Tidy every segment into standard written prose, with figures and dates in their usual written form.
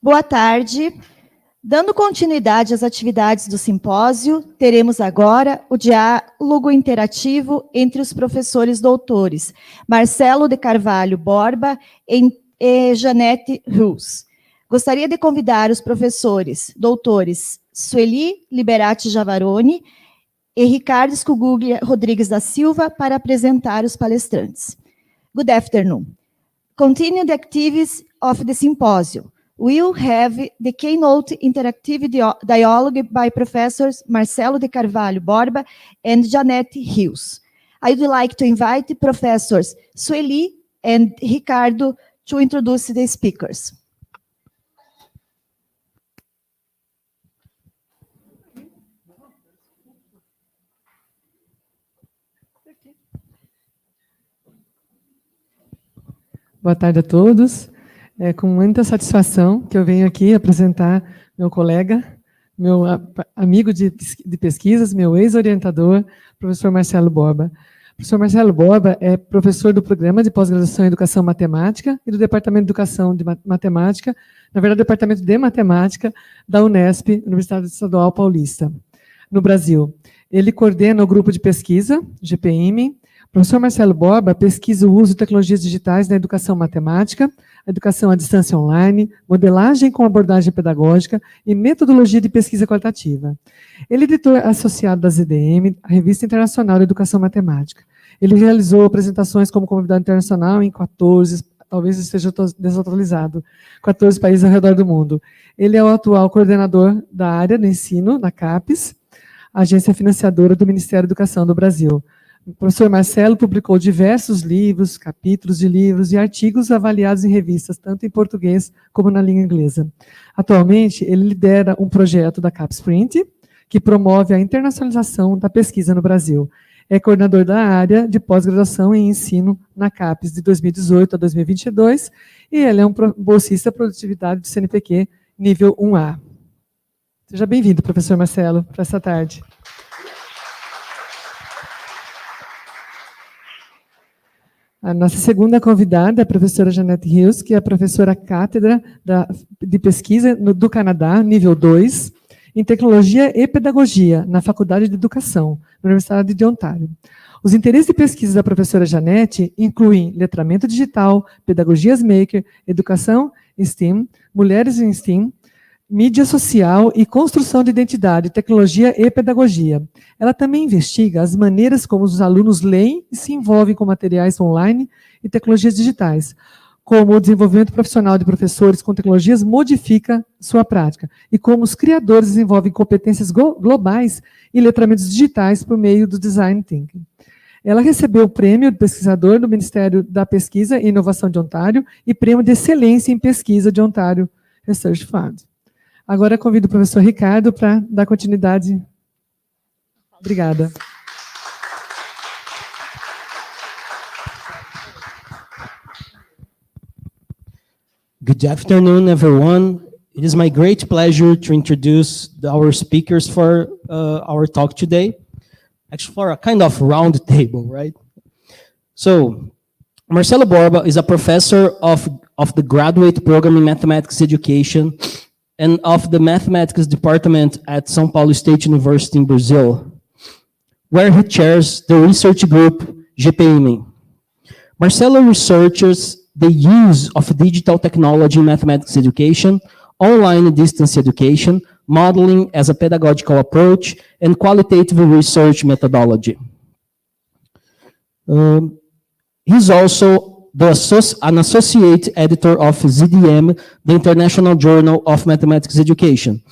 Boa tarde. Dando continuidade às atividades do simpósio, teremos agora o diálogo interativo entre os professores doutores Marcelo de Carvalho Borba e Janete Rus. Gostaria de convidar os professores doutores Sueli Liberati Javaroni e Ricardo Scuguglia Rodrigues da Silva para apresentar os palestrantes. Good afternoon. Continue the activities of the symposium. We'll have the Keynote interactive dialogue by Professors Marcelo de Carvalho Borba and Janete Rios. I would like to invite Professors Sueli and Ricardo to introduce the speakers. Boa tarde a todos. É com muita satisfação que eu venho aqui apresentar meu colega, meu amigo de pesquisas, meu ex-orientador, professor Marcelo Borba. O professor Marcelo Borba é professor do Programa de Pós-Graduação em Educação Matemática e do Departamento de Educação de Matemática, na verdade, Departamento de Matemática da Unesp, Universidade Estadual Paulista, no Brasil. Ele coordena o grupo de pesquisa, GPM. O professor Marcelo Borba pesquisa o uso de tecnologias digitais na educação matemática, educação à distância online, modelagem com abordagem pedagógica e metodologia de pesquisa qualitativa. Ele é editor associado da ZDM, a Revista Internacional de Educação Matemática. Ele realizou apresentações como convidado internacional em 14, talvez esteja desatualizado, 14 países ao redor do mundo. Ele é o atual coordenador da área do ensino, na CAPES, agência financiadora do Ministério da Educação do Brasil. O professor Marcelo publicou diversos livros, capítulos de livros e artigos avaliados em revistas, tanto em português como na língua inglesa. Atualmente, ele lidera um projeto da CAPES Print, que promove a internacionalização da pesquisa no Brasil. É coordenador da área de pós-graduação em ensino na CAPES de 2018 a 2022, e ele é um bolsista de produtividade do CNPq nível 1A. Seja bem-vindo, professor Marcelo, para essa tarde. A nossa segunda convidada é a professora Janete Rios, que é a professora cátedra de pesquisa do Canadá, nível 2, em tecnologia e pedagogia, na Faculdade de Educação, na Universidade de Ontário. Os interesses de pesquisa da professora Janete incluem letramento digital, pedagogias maker, educação STEM, mulheres em STEM, mídia social e construção de identidade, tecnologia e pedagogia. Ela também investiga as maneiras como os alunos leem e se envolvem com materiais online e tecnologias digitais, como o desenvolvimento profissional de professores com tecnologias modifica sua prática, e como os criadores desenvolvem competências globais e letramentos digitais por meio do design thinking. Ela recebeu o prêmio de pesquisador do Ministério da Pesquisa e Inovação de Ontário e prêmio de excelência em pesquisa de Ontário Research Fund. Agora convido o professor Ricardo para dar continuidade. Obrigada. Good afternoon, everyone. It is my great pleasure to introduce our speakers for our talk today. Actually, for a kind of round table, right? So, Marcelo Borba is a professor of the graduate program in mathematics education and of the mathematics department at São Paulo State University in Brazil, where he chairs the research group GPM. Marcelo researches the use of digital technology in mathematics education, online distance education, modeling as a pedagogical approach, and qualitative research methodology. He's also an associate editor of ZDM, the International Journal of Mathematics Education.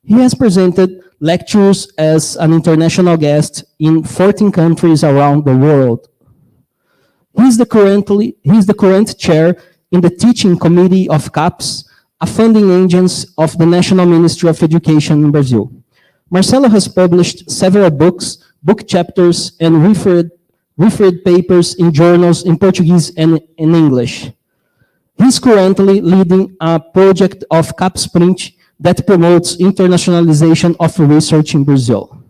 He has presented lectures as an international guest in 14 countries around the world. He's the current chair in the teaching committee of CAPES, a funding agency of the National Ministry of Education in Brazil. Marcelo has published several books, book chapters, and referred papers in journals in Portuguese and in English. He's currently leading a project of CAPES Print that promotes internationalization of research in Brazil.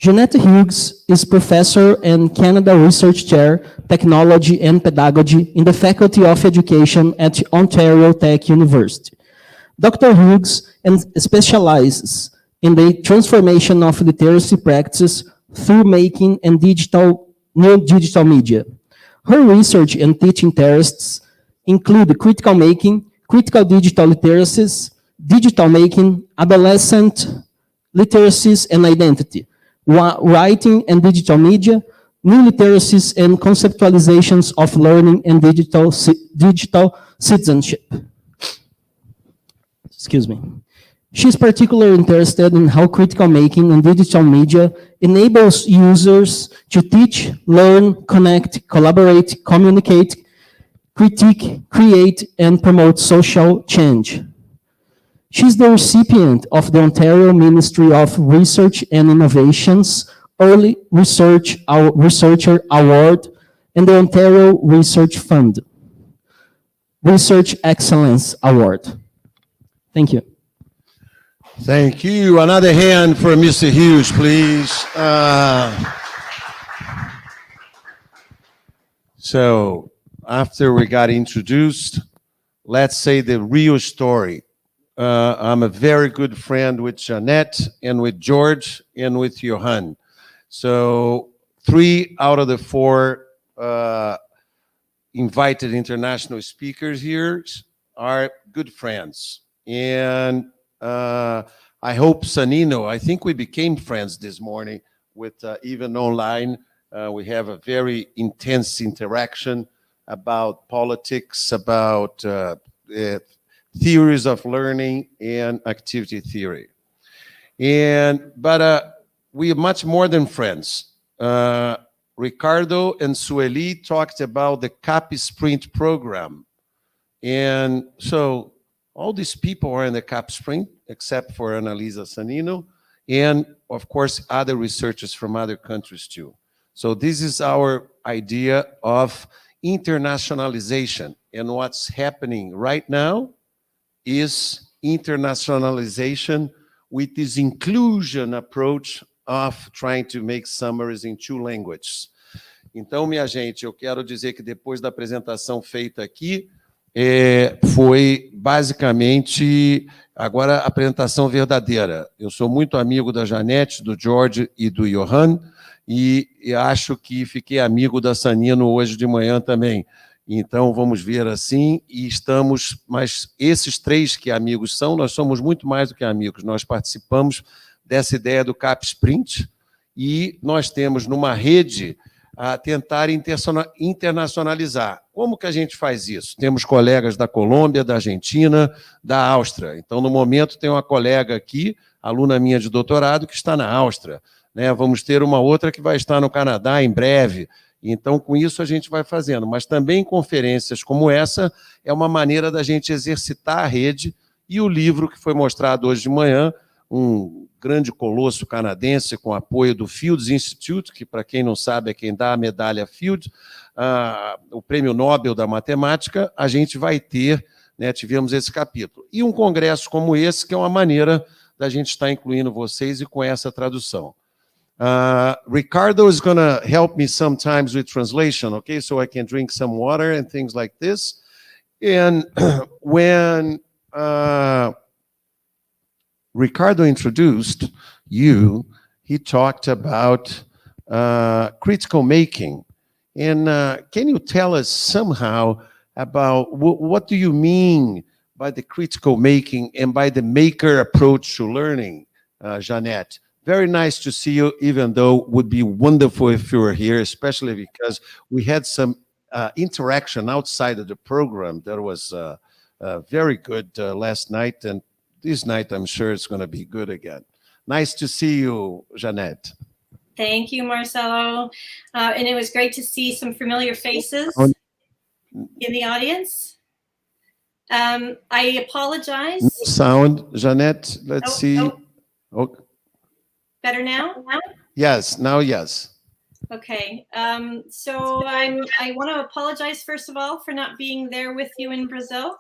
Jeanette Hughes is Professor and Canada Research Chair, Technology and Pedagogy in the Faculty of Education at Ontario Tech University. Dr. Hughes specializes in the transformation of literacy practices through making and new digital media. Her research and teaching interests include critical making, critical digital literacies, digital making, adolescent literacies and identity, writing and digital media, new literacies and conceptualizations of learning and digital citizenship. Excuse me. She's particularly interested in how critical making and digital media enables users to teach, learn, connect, collaborate, communicate, critique, create, and promote social change. She's the recipient of the Ontario Ministry of Research and Innovation's Early Researcher Award and the Ontario Research Fund Research Excellence Award. Thank you. Thank you. Another hand for Mr. Hughes, please. So after we got introduced, let's say the real story. I'm a very good friend with Jeanette and with George and with Johan. So 3 out of the 4 invited international speakers here are good friends. And I hope Sanino, I think we became friends this morning with even online. We have a very intense interaction about politics, about theories of learning and activity theory. But we are much more than friends. Ricardo and Sueli talked about the CAP Sprint program. And so all these people are in the CAP Sprint, except for Annalisa Sanino, and of course, other researchers from other countries too. So this is our idea of internationalization. And what's happening right now is internationalization with this inclusion approach of trying to make summaries in 2 languages. Então, minha gente, eu quero dizer que depois da apresentação feita aqui, foi basicamente agora a apresentação verdadeira. Eu sou muito amigo da Janete, do George e do Johan, e acho que fiquei amigo da Sanino hoje de manhã também. Então, vamos ver assim, e estamos, mas esses 3 que amigos são, nós somos muito mais do que amigos, nós participamos dessa ideia do CAP Sprint, e nós temos numa rede a tentar internacionalizar. Como que a gente faz isso? Temos colegas da Colômbia, da Argentina, da Áustria. Então, no momento, tem uma colega aqui, aluna minha de doutorado, que está na Áustria. Né? Vamos ter uma outra que vai estar no Canadá em breve. Então, com isso, a gente vai fazendo. Mas também conferências como essa é uma maneira da gente exercitar a rede. E o livro que foi mostrado hoje de manhã, um grande colosso canadense com apoio do Fields Institute, que, para quem não sabe, é quem dá a medalha Fields, o Prêmio Nobel da Matemática, a gente vai ter, né, tivemos esse capítulo. E um congresso como esse, que é uma maneira da gente estar incluindo vocês e com essa tradução. Ricardo is going to help me sometimes with translation, okay, so I can drink some water and things like this. And when Ricardo introduced you, he talked about critical making. And can you tell us somehow about what do you mean by the critical making and by the maker approach to learning, Jeanette? Very nice to see you, even though it would be wonderful if you were here, especially because we had some interaction outside of the program that was very good last night, and this night I'm sure it's going to be good again. Nice to see you, Jeanette. Thank you, Marcelo. And it was great to see some familiar faces in the audience. I apologize. No sound, Jeanette. Let's see. Oh. Better now? Yes, now yes. Okay. So I want to apologize, first of all, for not being there with you in Brazil.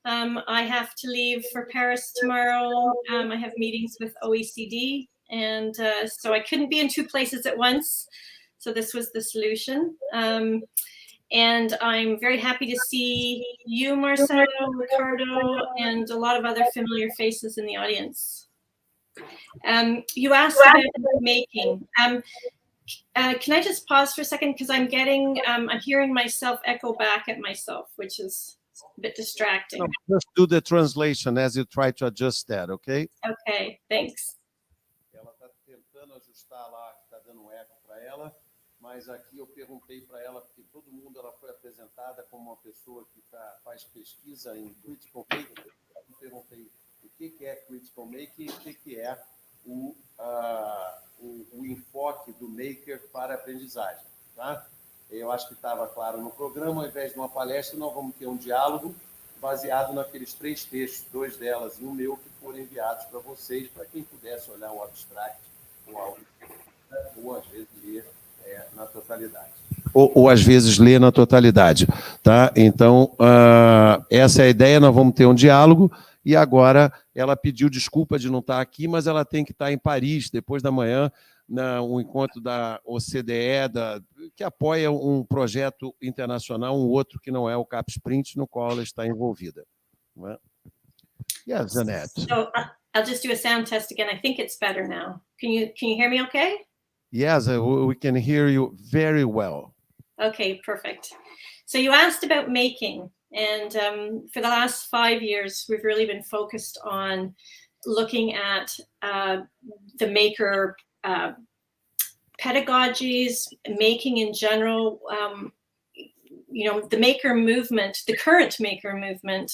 I have to leave for Paris tomorrow. I have meetings with OECD and so I couldn't be in two places at once. So this was the solution. And I'm very happy to see you, Marcelo, Ricardo, and a lot of other familiar faces in the audience. You asked about making. Can I just pause for a second, because I'm hearing myself echo back at myself, which is a bit distracting. No, just do the translation as you try to adjust that, okay? Okay, thanks. Ela está tentando ajustar lá, está dando eco para ela, mas aqui eu perguntei para ela, porque todo mundo, ela foi apresentada como uma pessoa que faz pesquisa em critical making. Eu perguntei o que é critical making e o que é o enfoque do maker para a aprendizagem, tá? Eu acho que estava claro no programa. Ao invés de uma palestra, nós vamos ter um diálogo baseado naqueles 3 textos, 2 delas e um meu, que foram enviados para vocês, para quem pudesse olhar o abstract ou algo, ou às vezes ler na totalidade. Ou às vezes ler na totalidade, tá? Então, essa é a ideia. Nós vamos ter um diálogo. E agora ela pediu desculpa de não estar aqui, mas ela tem que estar em Paris, depois da manhã, um encontro da OCDE, que apoia um projeto internacional, um outro que não é o CapSprint, no qual ela está envolvida. Yes, Jeanette. So I'll just do a sound test again. I think it's better now. Can you hear me okay? Yes, we can hear you very well. Okay, perfect. So you asked about making. And for the last 5 years, we've really been focused on looking at the maker pedagogies, making in general. The maker movement, the current maker movement,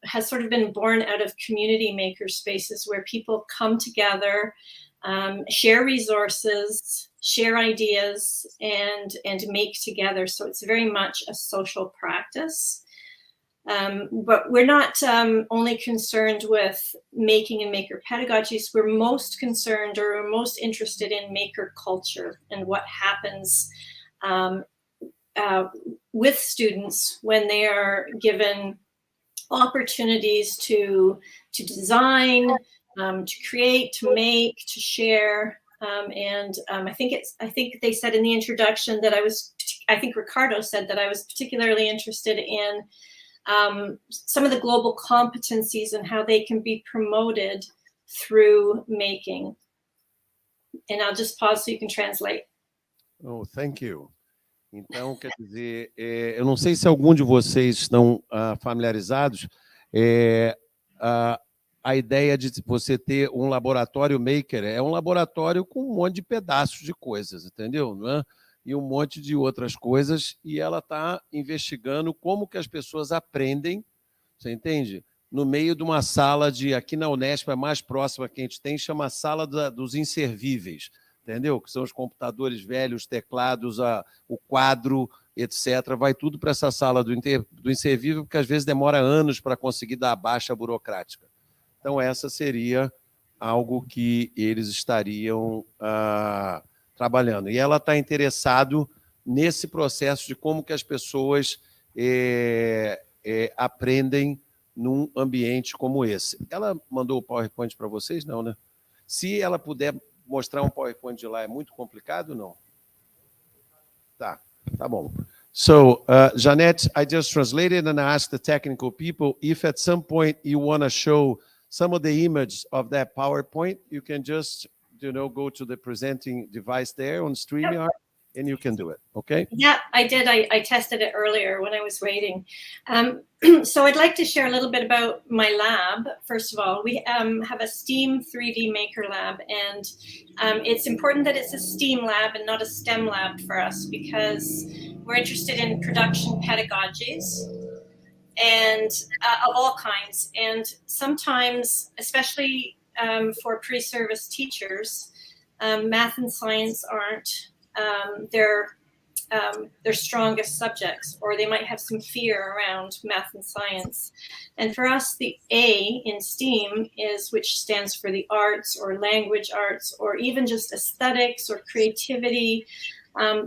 has sort of been born out of community maker spaces where people come together, share resources, share ideas, and make together. So it's very much a social practice. But we're not only concerned with making and maker pedagogies. We're most concerned, or we're most interested in maker culture and what happens with students when they are given opportunities to design, to create, to make, to share. I think they said in the introduction that I think Ricardo said that I was particularly interested in some of the global competencies and how they can be promoted through making. And I'll just pause so you can translate. Oh, thank you. Então, quer dizer, eu não sei se algum de vocês estão familiarizados, a ideia de você ter um laboratório maker é um laboratório com um monte de pedaços de coisas, entendeu? Não é? E um monte de outras coisas, e ela está investigando como que as pessoas aprendem, você entende? No meio de uma sala aqui na Unesp, a mais próxima que a gente tem, chama Sala dos Inservíveis, entendeu? Que são os computadores velhos, os teclados, o quadro, etc. Vai tudo para essa sala do inservível, porque às vezes demora anos para conseguir dar a baixa burocrática. Então, essa seria algo que eles estariam trabalhando. E ela está interessada nesse processo de como que as pessoas aprendem num ambiente como esse. Ela mandou o PowerPoint para vocês? Não, né? Se ela puder mostrar um PowerPoint de lá, é muito complicado, não? Tá bom. So, Jeanette, I just translated and I asked the technical people if at some point you want to show some of the images of that PowerPoint, you can just, go to the presenting device there on StreamYard, and you can do it, okay? Yeah, I did. I tested it earlier when I was waiting. So I'd like to share a little bit about my lab. First of all, we have a STEAM 3D Maker Lab, and it's important that it's a STEAM lab and not a STEM lab for us, because we're interested in production pedagogies and of all kinds. And sometimes, especially for pre-service teachers, math and science aren't their strongest subjects, or they might have some fear around math and science. And for us, the A in STEAM which stands for the arts or language arts, or even just aesthetics or creativity.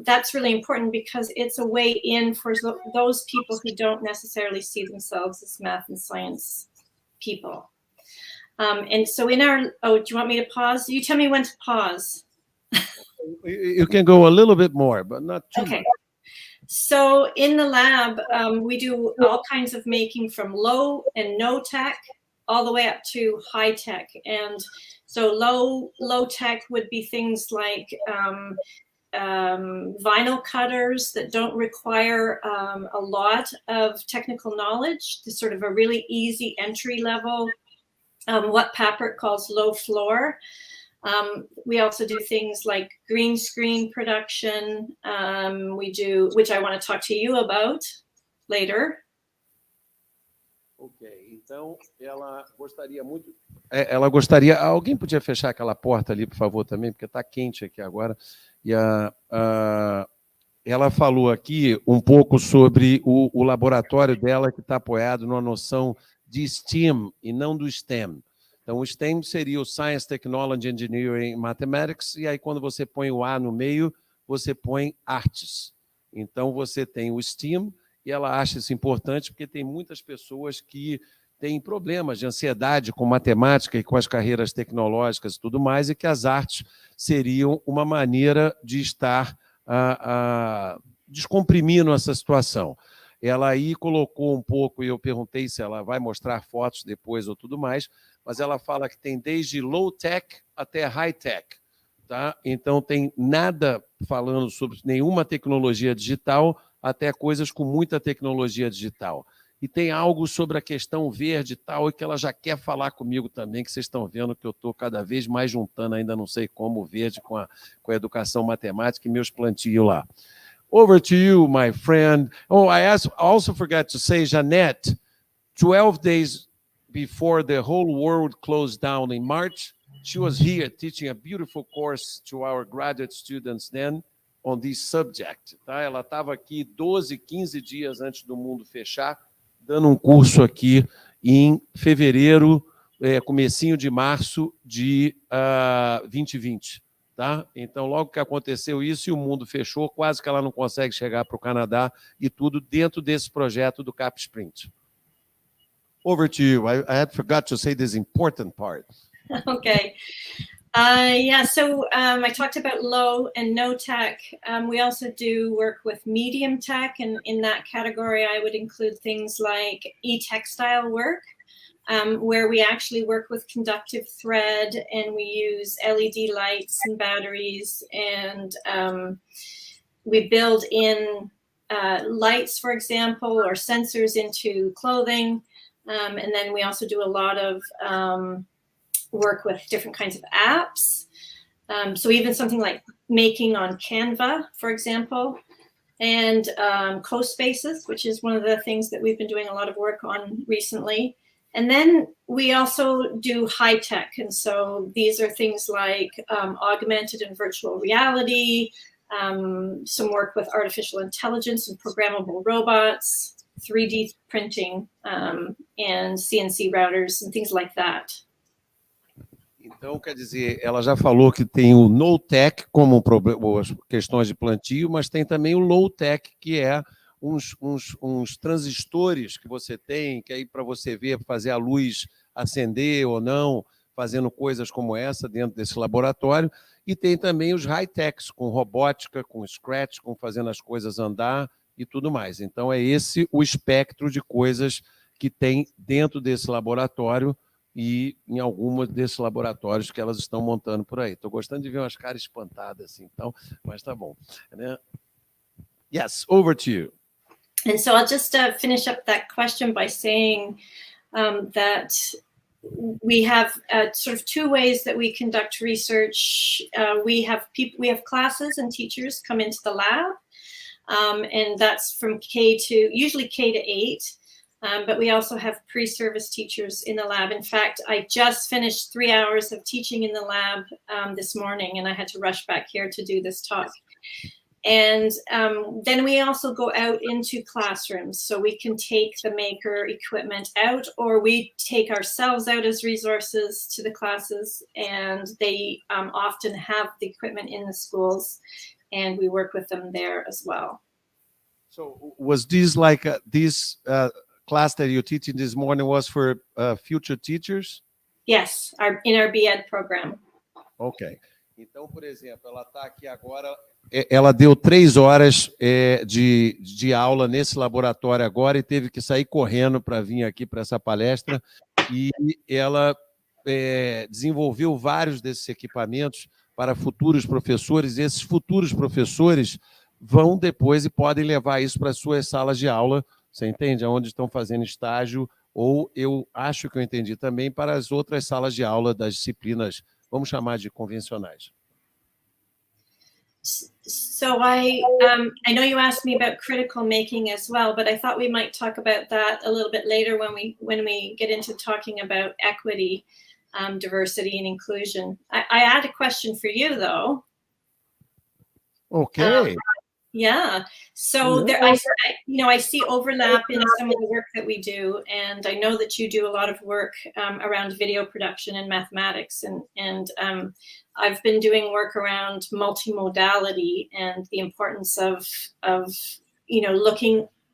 That's really important because it's a way in for those people who don't necessarily see themselves as math and science people. And so in our, oh, do you want me to pause? You tell me when to pause. You can go a little bit more, but not too Okay. much. So in the lab, we do all kinds of making from low and no tech all the way up to high tech. And so low tech would be things like vinyl cutters that don't require a lot of technical knowledge. It's sort of a really easy entry level, what Patrick calls low floor. We also do things like green screen production. We do, which I want to talk to you about later. Ok, então ela gostaria muito. Ela gostaria. Alguém podia fechar aquela porta ali, por favor, também, porque está quente aqui agora. E ela falou aqui um pouco sobre o laboratório dela, que está apoiado numa noção de STEAM e não do STEM. Então, o STEM seria o Science, Technology, Engineering, Mathematics, e aí quando você põe o A no meio, você põe artes. Então, você tem o STEAM, e ela acha isso importante porque tem muitas pessoas que têm problemas de ansiedade com matemática e com as carreiras tecnológicas e tudo mais, e que as artes seriam uma maneira de estar descomprimindo essa situação. Ela aí colocou um pouco, e eu perguntei se ela vai mostrar fotos depois ou tudo mais, mas ela fala que tem desde low-tech até high-tech. Tá? Então, tem nada falando sobre nenhuma tecnologia digital, até coisas com muita tecnologia digital. E tem algo sobre a questão verde e tal, e que ela já quer falar comigo também, que vocês estão vendo que eu estou cada vez mais juntando, ainda não sei como, o verde com a educação matemática e meus plantios lá. Over to you, my friend. Oh, I also forgot to say, Jeanette, 12 days before the whole world closed down in March, she was here teaching a beautiful course to our graduate students then on this subject. Tá? Ela estava aqui 12, 15 dias antes do mundo fechar, dando um curso aqui em fevereiro, comecinho de março de 2020. Tá? Então, logo que aconteceu isso e o mundo fechou, quase que ela não consegue chegar para o Canadá, e tudo dentro desse projeto do Cap Sprint. Over to you. I had forgot to say this important part. Okay. Yeah, so I talked about low and no tech. We also do work with medium tech, and in that category, I would include things like e-textile work, where we actually work with conductive thread, and we use LED lights and batteries, and we build in lights, for example, or sensors into clothing. And then we also do a lot of work with different kinds of apps. So even something like making on Canva, for example, and CoSpaces, which is one of the things that we've been doing a lot of work on recently. And then we also do high tech. And so these are things like augmented and virtual reality, some work with artificial intelligence and programmable robots, 3D printing, and CNC routers and things like that. Então, quer dizer, ela já falou que tem o no-tech como as questões de plantio, mas tem também o low-tech, que é uns transistores que você tem, que aí para você ver, fazer a luz acender ou não, fazendo coisas como essa dentro desse laboratório. E tem também os high-techs, com robótica, com scratch, com fazendo as coisas andar e tudo mais. Então, é esse o espectro de coisas que tem dentro desse laboratório e em algumas desses laboratórios que elas estão montando por aí. Estou gostando de ver umas caras espantadas, assim, então, mas tá bom. Né? Yes, over to you. And so I'll just finish up that question by saying that we have sort of two ways that we conduct research. We have classes and teachers come into the lab, and that's from usually K to 8. But we also have pre-service teachers in the lab. In fact, I just finished 3 hours of teaching in the lab this morning, and I had to rush back here to do this talk. And then we also go out into classrooms, so we can take the maker equipment out, or we take ourselves out as resources to the classes, and they often have the equipment in the schools, and we work with them there as well. So was this like this class that you're teaching this morning was for future teachers? Yes, in our B.Ed program. Ok. Então, por exemplo, ela está aqui agora, ela deu 3 horas de aula nesse laboratório agora e teve que sair correndo para vir aqui para essa palestra, e ela desenvolveu vários desses equipamentos para futuros professores, e esses futuros professores vão depois e podem levar isso para as suas salas de aula, você entende? Onde estão fazendo estágio, ou eu acho que eu entendi também, para as outras salas de aula das disciplinas, vamos chamar de convencionais. So I know you asked me about critical making as well, but I thought we might talk about that a little bit later when we get into talking about equity, diversity, and inclusion. I had a question for you, though. Okay. Yeah. So there, I see overlap in some of the work that we do, and I know that you do a lot of work around video production and mathematics, and I've been doing work around multimodality and the importance of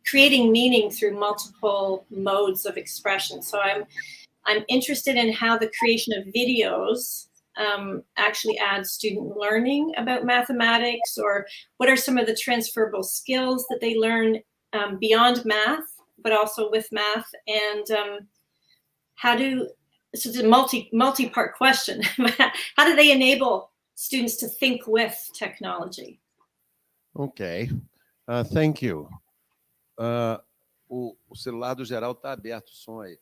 creating meaning through multiple modes of expression. So I'm interested in how the creation of videos actually adds student learning about mathematics, or what are some of the transferable skills that they learn beyond math, but also with math, and so it's a multi-part question. How do they enable students to think with technology? Ok. Thank you. O celular do geral está aberto, o som aí.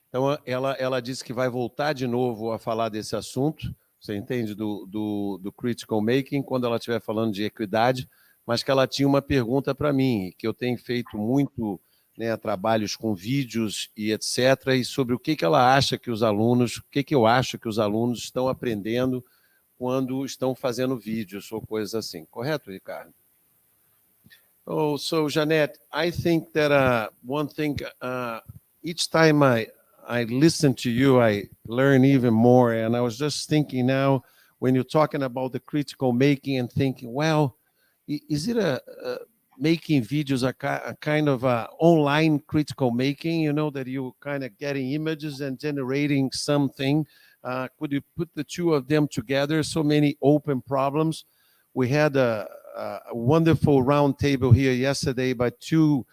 Então, ela disse que vai voltar de novo a falar desse assunto, você entende, do critical making, quando ela estiver falando de equidade, mas que ela tinha uma pergunta para mim, que eu tenho feito muito, né, trabalhos com vídeos e etc., e sobre o que ela acha que os alunos, o que eu acho que os alunos estão aprendendo quando estão fazendo vídeos ou coisas assim. Correto, Ricardo? Oh, so Jeanette, I think that one thing, each time I listen to you, I learn even more. And I was just thinking now, when you're talking about the critical making and thinking, well, is it making videos a kind of online critical making, you know, that you kind of getting images and generating something? Could you put the two of them together? So many open problems. We had a wonderful roundtable here yesterday by 2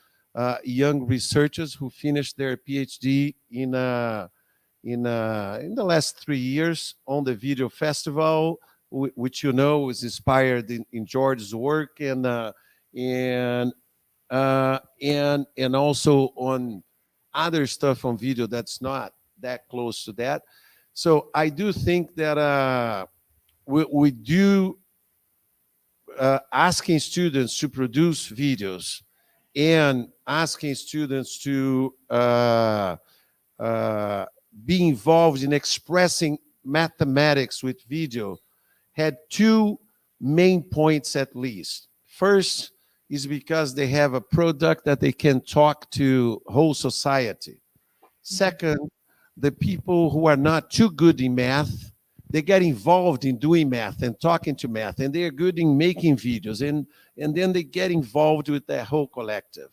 young researchers who finished their PhD in the last 3 years on the video festival, which you know is inspired in George's work, and also on other stuff on video that's not that close to that. So I do think that we do asking students to produce videos and asking students to be involved in expressing mathematics with video had 2 main points at least. First is because they have a product that they can talk to whole society. Second, the people who are not too good in math, they get involved in doing math and talking to math, and they are good in making videos, and then they get involved with that whole collective.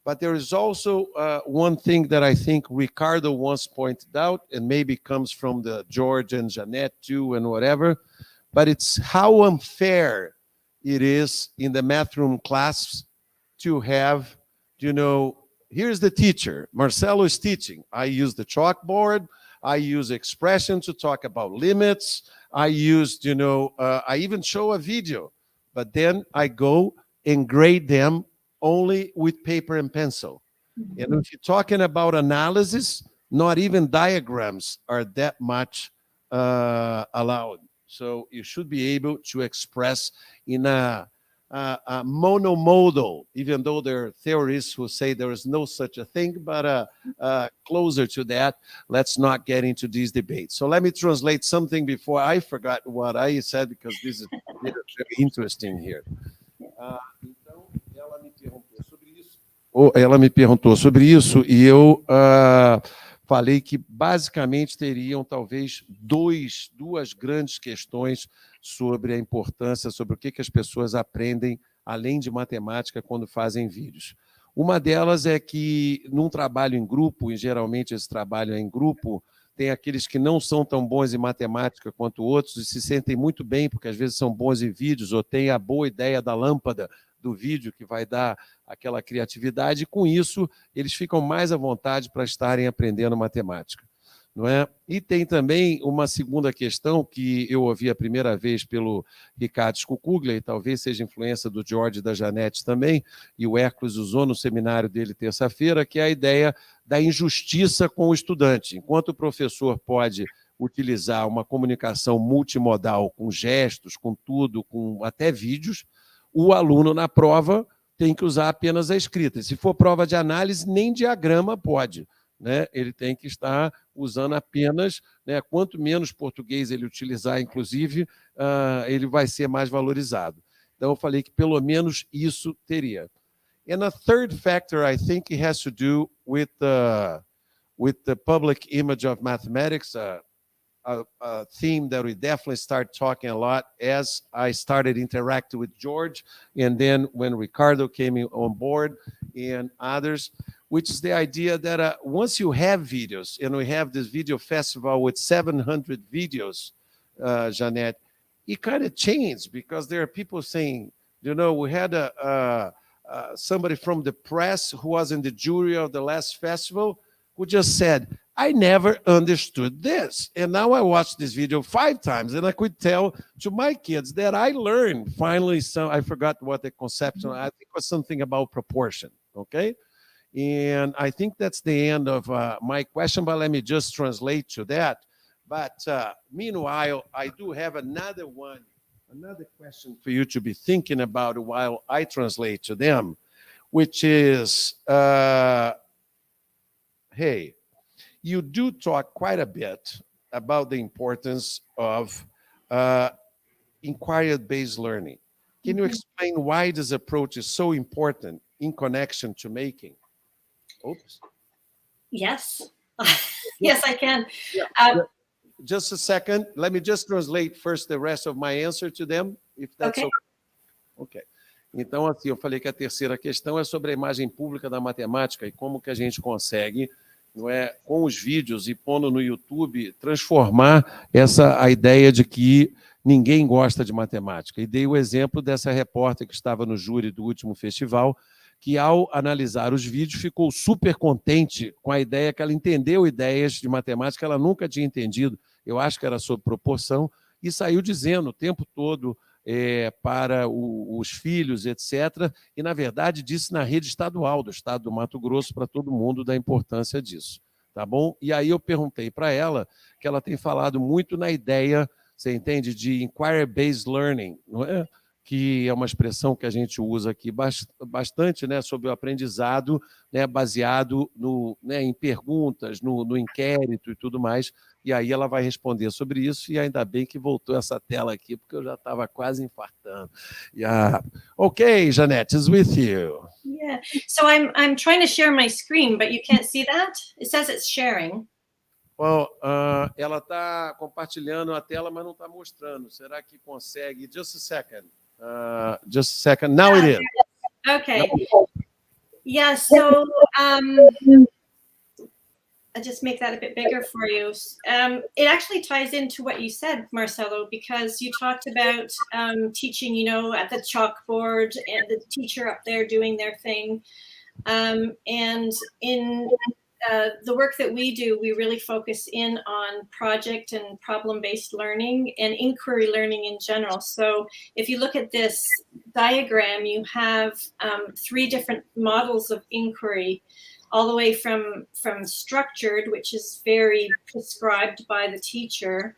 But there is also one thing that I think Ricardo once pointed out, and maybe comes from the George and Jeanette too, and whatever, but it's how unfair it is in the math room class to have, you know, here's the teacher, Marcelo is teaching. I use the chalkboard, I use expression to talk about limits, I used, you know, I even show a video, but then I go and grade them only with paper and pencil. And if you're talking about analysis, not even diagrams are that much allowed. So you should be able to express in a monomodal, even though there are theorists who say there is no such a thing, but closer to that. Let's not get into these debates. So let me translate something before I forgot what I said, because this is very interesting here. Então, ela me perguntou sobre isso e eu falei que basicamente teriam talvez duas grandes questões sobre a importância, sobre o que as pessoas aprendem além de matemática quando fazem vídeos. Uma delas é que, num trabalho em grupo, e geralmente esse trabalho é em grupo, tem aqueles que não são tão bons em matemática quanto outros e se sentem muito bem, porque às vezes são bons em vídeos ou têm a boa ideia da lâmpada do vídeo que vai dar aquela criatividade, e com isso eles ficam mais à vontade para estarem aprendendo matemática. Não é? E tem também uma segunda questão que eu ouvi a primeira vez pelo Ricardo Scucuglia, e talvez seja influência do George e da Janete também, e o Hércules usou no seminário dele terça-feira, que é a ideia da injustiça com o estudante. Enquanto o professor pode utilizar uma comunicação multimodal, com gestos, com tudo, com até vídeos, o aluno na prova tem que usar apenas a escrita. E se for prova de análise, nem diagrama pode. Né? Ele tem que estar usando apenas, né? Quanto menos português ele utilizar, inclusive, ele vai ser mais valorizado. Então, eu falei que pelo menos isso teria. And a third factor, I think it has to do with the public image of mathematics, a theme that we definitely start talking a lot as I started interacting with George, and then when Ricardo came on board and others, which is the idea that once you have videos, and we have this video festival with 700 videos, Jeanette, it kind of changed because there are people saying, you know, we had somebody from the press who was in the jury of the last festival who just said, I never understood this. And now I watched this video 5 times, and I could tell to my kids that I learned finally I forgot what the conception, I think it was something about proportion, okay? And I think that's the end of my question, but let me just translate to that. But meanwhile, I do have another question for you to be thinking about while I translate to them, which is, hey, you do talk quite a bit about the importance of inquiry-based learning. Can you explain why this approach is so important in connection to making? Oops. Yes. Yes, I can. Just a second. Let me just translate first the rest of my answer to them, if that's okay. Okay. Então, assim, eu falei que a terceira questão é sobre a imagem pública da matemática e como que a gente consegue, não é, com os vídeos e pondo no YouTube, transformar a ideia de que ninguém gosta de matemática. E dei o exemplo dessa repórter que estava no júri do último festival, que ao analisar os vídeos ficou super contente com a ideia que ela entendeu ideias de matemática que ela nunca tinha entendido. Eu acho que era sobre proporção, e saiu dizendo o tempo todo para os filhos, etc. E, na verdade, disse na rede estadual do estado do Mato Grosso para todo mundo da importância disso. Tá bom? E aí eu perguntei para ela que ela tem falado muito na ideia, você entende, de inquiry-based learning, não é? Que é uma expressão que a gente usa aqui bastante, né, sobre o aprendizado, né, baseado em perguntas, no inquérito e tudo mais. E aí ela vai responder sobre isso, e ainda bem que voltou essa tela aqui, porque eu já estava quase infartando. Yeah. Okay, Janete, it's with you. Yeah, so I'm trying to share my screen, but you can't see that? It says it's sharing. Well, ela está compartilhando a tela, mas não está mostrando. Será que consegue? Just a second. Just a second. Now it is. Okay. Yeah, so I'll just make that a bit bigger for you. It actually ties into what you said, Marcelo, because you talked about teaching, you know, at the chalkboard and the teacher up there doing their thing. And in the work that we do, we really focus in on project and problem-based learning and inquiry learning in general. So if you look at this diagram, you have 3 different models of inquiry, all the way from structured, which is very prescribed by the teacher,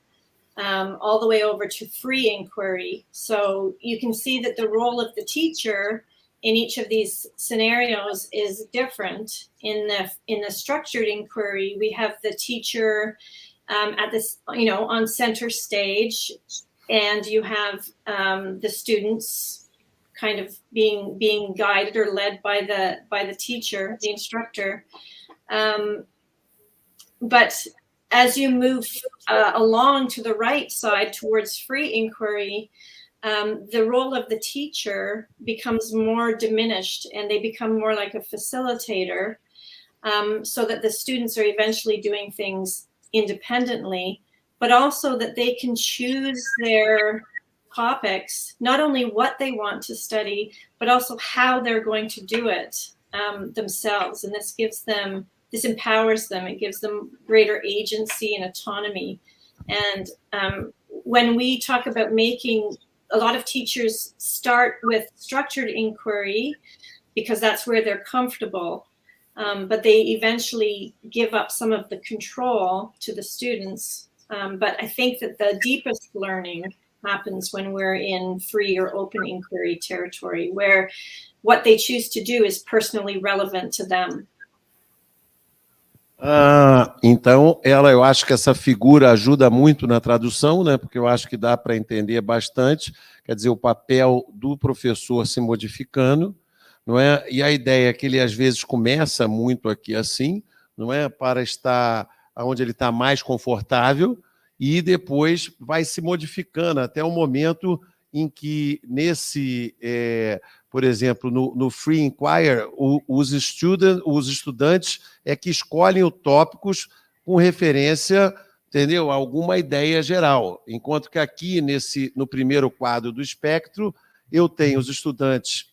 all the way over to free inquiry. So you can see that the role of the teacher in each of these scenarios is different. In the structured inquiry, we have the teacher at this, you know, on center stage, and you have the students kind of being guided or led by the teacher, the instructor. But as you move along to the right side towards free inquiry, the role of the teacher becomes more diminished and they become more like a facilitator, so that the students are eventually doing things independently, but also that they can choose their topics, not only what they want to study, but also how they're going to do it themselves. And this empowers them. It gives them greater agency and autonomy. And when we talk about a lot of teachers start with structured inquiry because that's where they're comfortable, but they eventually give up some of the control to the students. But I think that the deepest learning happens when we're in free or open inquiry territory, where what they choose to do is personally relevant to them. Então, eu acho que essa figura ajuda muito na tradução, né? Porque eu acho que dá para entender bastante, quer dizer, o papel do professor se modificando, não é? E a ideia é que ele às vezes começa muito aqui assim, não é? Para estar onde ele está mais confortável e depois vai se modificando até o momento em que por exemplo, no Free Inquiry, os estudantes é que escolhem os tópicos com referência, entendeu? A alguma ideia geral. Enquanto que aqui, no primeiro quadro do espectro, eu tenho os estudantes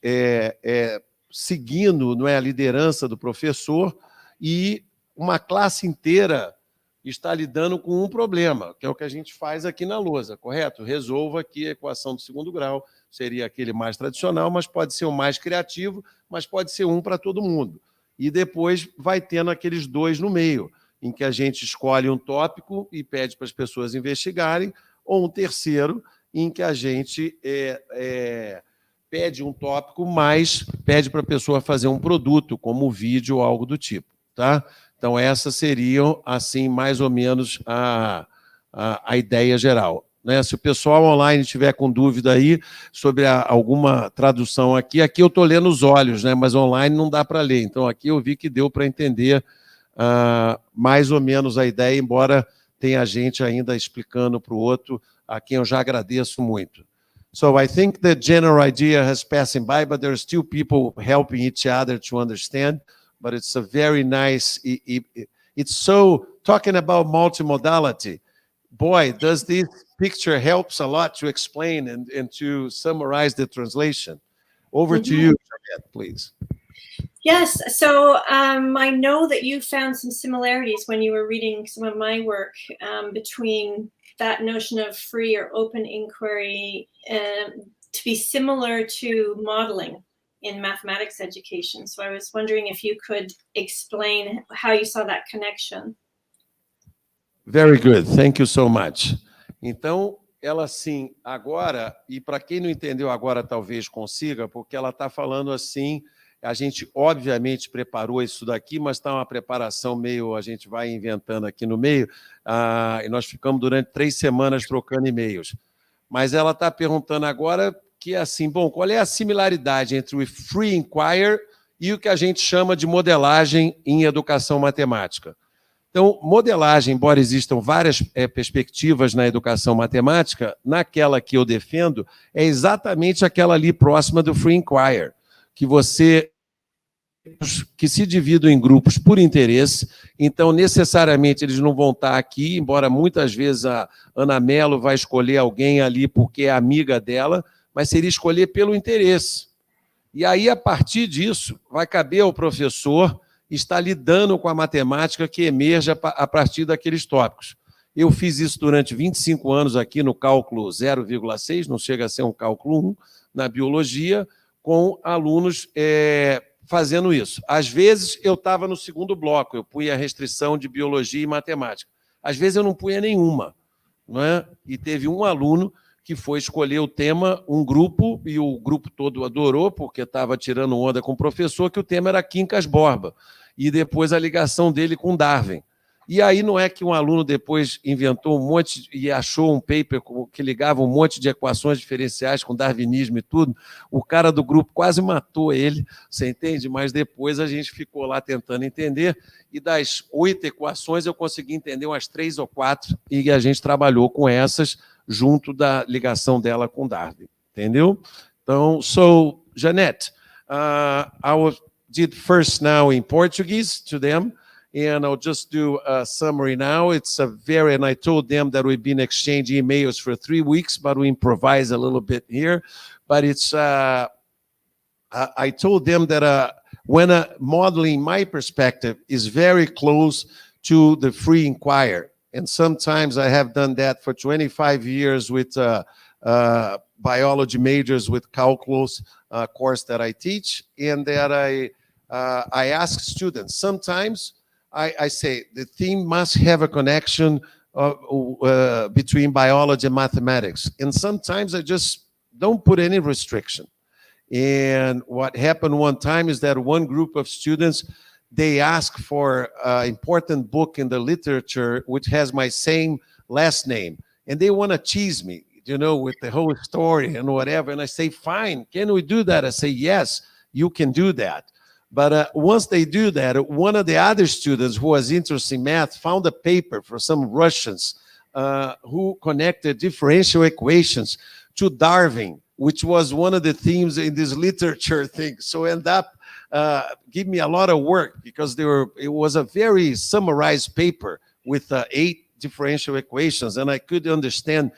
seguindo, não é, a liderança do professor e uma classe inteira está lidando com um problema, que é o que a gente faz aqui na lousa, correto? Resolva aqui a equação do segundo grau, seria aquele mais tradicional, mas pode ser o mais criativo, mas pode ser um para todo mundo. E depois vai tendo aqueles dois no meio, em que a gente escolhe um tópico e pede para as pessoas investigarem, ou um terceiro, em que a gente pede um tópico, mas pede para a pessoa fazer um produto, como vídeo ou algo do tipo, tá? Então, essas seriam, assim, mais ou menos a ideia geral, né? Se o pessoal online tiver com dúvida aí sobre alguma tradução aqui eu estou lendo os olhos, né? Mas online não dá para ler. Então, aqui eu vi que deu para entender mais ou menos a ideia, embora tenha gente ainda explicando para o outro, a quem eu já agradeço muito. So, I think the general idea has passing by, but there are still people helping each other to understand. But it's a very nice, it's so, talking about multimodality, boy, does this picture helps a lot to explain and to summarize the translation. Over to you, Jeanette, please. Yes, so I know that you found some similarities when you were reading some of my work between that notion of free or open inquiry to be similar to modeling in mathematics education. So I was wondering if you could explain how you saw that connection. Very good, thank you so much. Então, ela assim, agora, e para quem não entendeu agora talvez consiga, porque ela está falando assim, a gente obviamente preparou isso daqui, mas está uma preparação meio, a gente vai inventando aqui no meio, e nós ficamos durante 3 semanas trocando e-mails. Mas ela está perguntando agora que é assim, bom, qual é a similaridade entre o Free Inquiry e o que a gente chama de modelagem em educação matemática? Então, modelagem, embora existam várias perspectivas na educação matemática, naquela que eu defendo, é exatamente aquela ali próxima do Free Inquiry, que se dividem em grupos por interesse, então necessariamente eles não vão estar aqui, embora muitas vezes a Ana Mello vai escolher alguém ali porque é amiga dela, mas seria escolher pelo interesse. E aí, a partir disso, vai caber ao professor estar lidando com a matemática que emerge a partir daqueles tópicos. Eu fiz isso durante 25 anos aqui no cálculo 0,6, não chega a ser um cálculo 1, na biologia, com alunos fazendo isso. Às vezes, eu estava no segundo bloco, eu punha a restrição de biologia e matemática. Às vezes, eu não punha nenhuma, não é? E teve um aluno que foi escolher o tema, um grupo, e o grupo todo adorou, porque estava tirando onda com o professor, que o tema era Quincas Borba, e depois a ligação dele com Darwin. E aí não é que um aluno depois inventou um monte e achou um paper que ligava um monte de equações diferenciais com darwinismo e tudo, o cara do grupo quase matou ele, você entende? Mas depois a gente ficou lá tentando entender, e das 8 equações eu consegui entender umas 3 ou 4, e a gente trabalhou com essas, junto da ligação dela com Darwin. Entendeu? Então, so, Janette, did first now in Portuguese to them, and I'll just do a summary now. And I told them that we've been exchanging emails for 3 weeks, but we improvise a little bit here. But I told them that when modeling my perspective is very close to the free inquiry, and sometimes I have done that for 25 years with biology majors with calculus course that I teach, and that I ask students. Sometimes I say the theme must have a connection between biology and mathematics, and sometimes I just don't put any restriction. And what happened one time is that one group of students, they asked for an important book in the literature which has my same last name, and they want to tease me, with the whole story and whatever. And I say, fine, can we do that? I say, yes, you can do that. But once they do that, one of the other students who was interested in math found a paper for some Russians who connected differential equations to Darwin, which was one of the themes in this literature thing. So end up give me a lot of work because it was a very summarized paper with 8 differential equations, and I could understand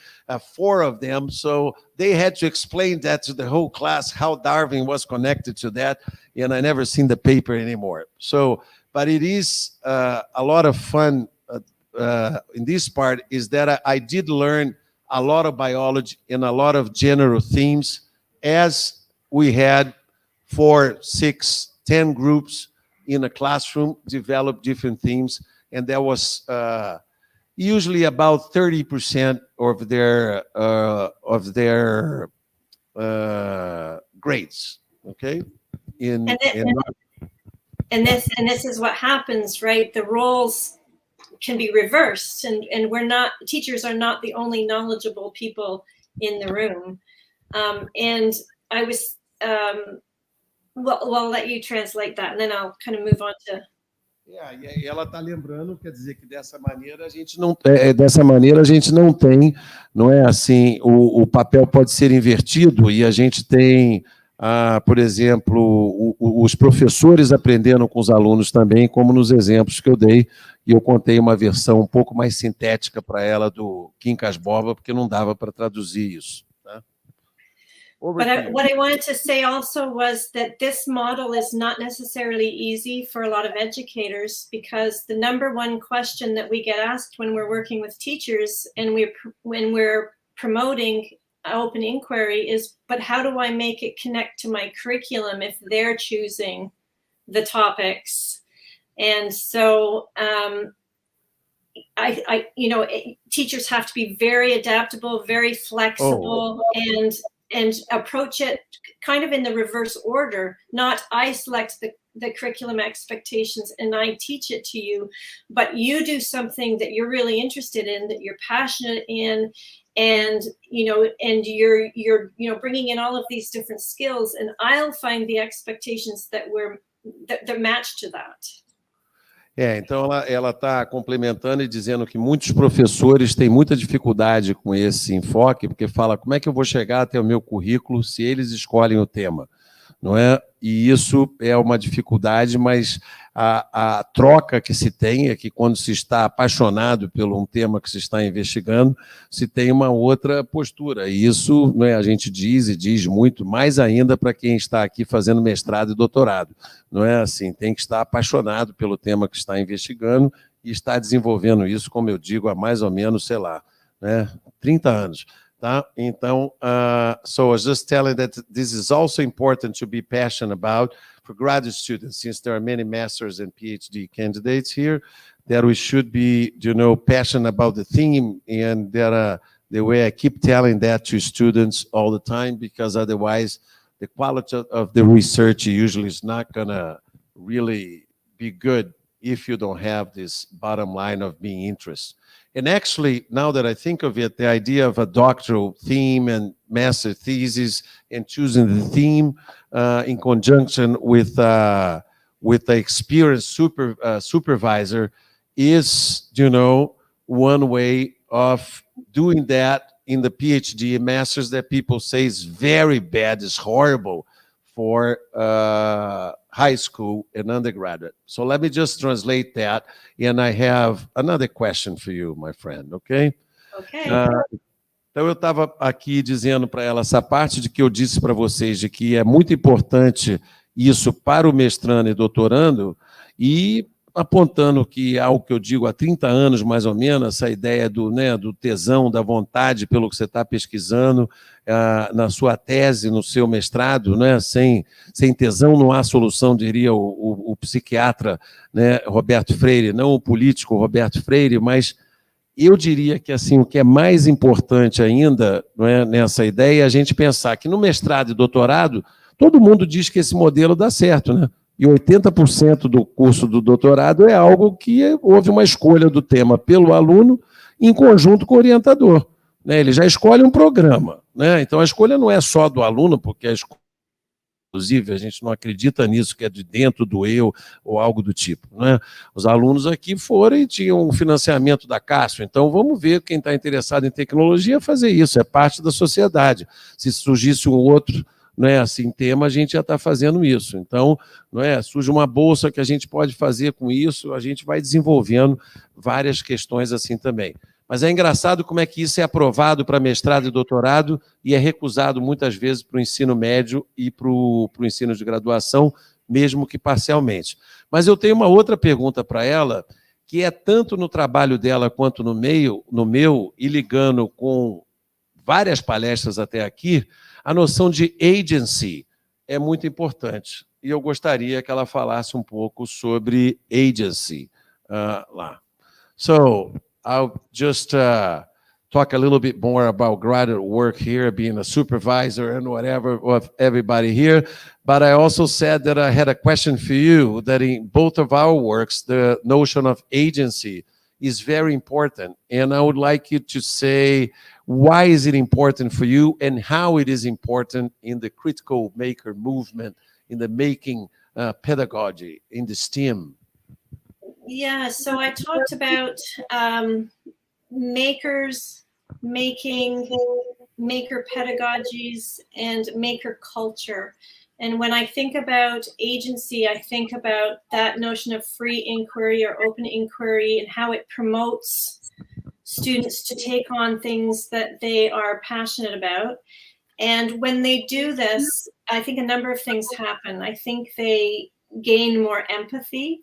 4 of them. So they had to explain that to the whole class, how Darwin was connected to that, and I never seen the paper anymore. So, but it is a lot of fun in this part, is that I did learn a lot of biology and a lot of general themes, as we had 4, 6, 10 groups in a classroom develop different themes, and there was usually about 30% of their grades. Okay, and this is what happens, right? The roles can be reversed, and teachers are not the only knowledgeable people in the room. And I was well, I'll let you translate that, and then I'll kind of move on to. E ela está lembrando, quer dizer que dessa maneira a gente não tem, não é assim, o papel pode ser invertido e a gente tem, por exemplo, os professores aprendendo com os alunos também, como nos exemplos que eu dei, e eu contei uma versão um pouco mais sintética para ela do Quincas Borba, porque não dava para traduzir isso. Tá? What I wanted to say also was that this model is not necessarily easy for a lot of educators, because the number one question that we get asked when we're working with teachers and when we're promoting open inquiry is, but how do I make it connect to my curriculum if they're choosing the topics? And so teachers have to be very adaptable, very flexible, and approach it kind of in the reverse order. Not I select the curriculum expectations and I teach it to you, but you do something that you're really interested in, that you're passionate in, and you're bringing in all of these different skills, and I'll find the expectations that match to that. Então ela está complementando e dizendo que muitos professores têm muita dificuldade com esse enfoque, porque fala, como é que eu vou chegar até o meu currículo se eles escolhem o tema? Não é? E isso é uma dificuldade, mas a troca que se tem é que quando se está apaixonado por um tema que se está investigando, se tem uma outra postura. E isso, não é, a gente diz e diz muito, mais ainda para quem está aqui fazendo mestrado e doutorado. Não é assim, tem que estar apaixonado pelo tema que está investigando e está desenvolvendo isso, como eu digo, há mais ou menos, 30 anos. Tá? Então, so I was just telling that this is also important to be passionate about for graduate students, since there are many masters and PhD candidates here, that we should be, passionate about the theme, and that the way I keep telling that to students all the time, because otherwise the quality of the research usually is not going to really be good if you don't have this bottom line of being interested. And actually, now that I think of it, the idea of a doctoral theme and master thesis and choosing the theme in conjunction with the experienced supervisor is, one way of doing that in the PhD and masters that people say is very bad, is horrible for high school and undergraduate. So let me just translate that, and I have another question for you, my friend, okay? Okay. Então eu estava aqui dizendo para ela essa parte de que eu disse para vocês de que é muito importante isso para o mestrando e doutorando, e apontando que algo que eu digo há 30 anos, mais ou menos, essa ideia do tesão, da vontade pelo que você está pesquisando, na sua tese, no seu mestrado, né? Sem tesão não há solução, diria o psiquiatra, né, Roberto Freire, não o político Roberto Freire, mas eu diria que assim, o que é mais importante ainda, não é, nessa ideia é a gente pensar que no mestrado e doutorado, todo mundo diz que esse modelo dá certo, né? E 80% do curso do doutorado é algo que houve uma escolha do tema pelo aluno em conjunto com o orientador, né? Ele já escolhe um programa, né? Então a escolha não é só do aluno, porque a escolha, inclusive, a gente não acredita nisso, que é de dentro do eu ou algo do tipo, né? Os alunos aqui foram e tinham um financiamento da Cássio, então vamos ver quem está interessado em tecnologia fazer isso, é parte da sociedade. Se surgisse um outro, não é assim, tema, a gente já está fazendo isso. Então, não é, surge uma bolsa que a gente pode fazer com isso, a gente vai desenvolvendo várias questões assim também. Mas é engraçado como é que isso é aprovado para mestrado e doutorado e é recusado muitas vezes para o ensino médio e para o ensino de graduação, mesmo que parcialmente. Mas eu tenho uma outra pergunta para ela, que é tanto no trabalho dela quanto no meu, e ligando com várias palestras até aqui, a noção de agency é muito importante. E eu gostaria que ela falasse um pouco sobre agency lá. So, I'll just talk a little bit more about graduate work here, being a supervisor and whatever of everybody here. But I also said that I had a question for you, that in both of our works, the notion of agency is very important. And I would like you to say, why is it important for you and how it is important in the critical maker movement, in the making pedagogy, in the STEM? Yeah, so I talked about makers, making, maker pedagogies, and maker culture. And when I think about agency, I think about that notion of free inquiry or open inquiry and how it promotes students to take on things that they are passionate about. And when they do this, I think a number of things happen. I think they gain more empathy,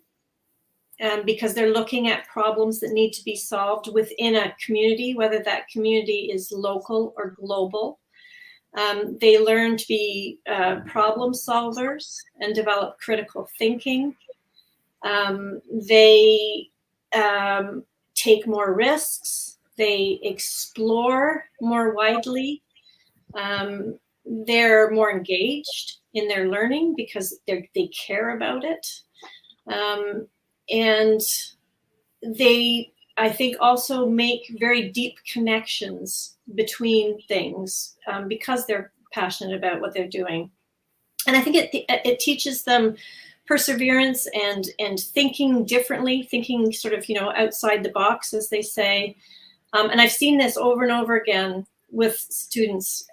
because they're looking at problems that need to be solved within a community, whether that community is local or global. They learn to be problem solvers and develop critical thinking. They take more risks. They explore more widely. They're more engaged in their learning because they care about it. And they, I think, also make very deep connections between things because they're passionate about what they're doing. And I think it teaches them perseverance and thinking differently, thinking sort of, outside the box, as they say. And I've seen this over and over again with students.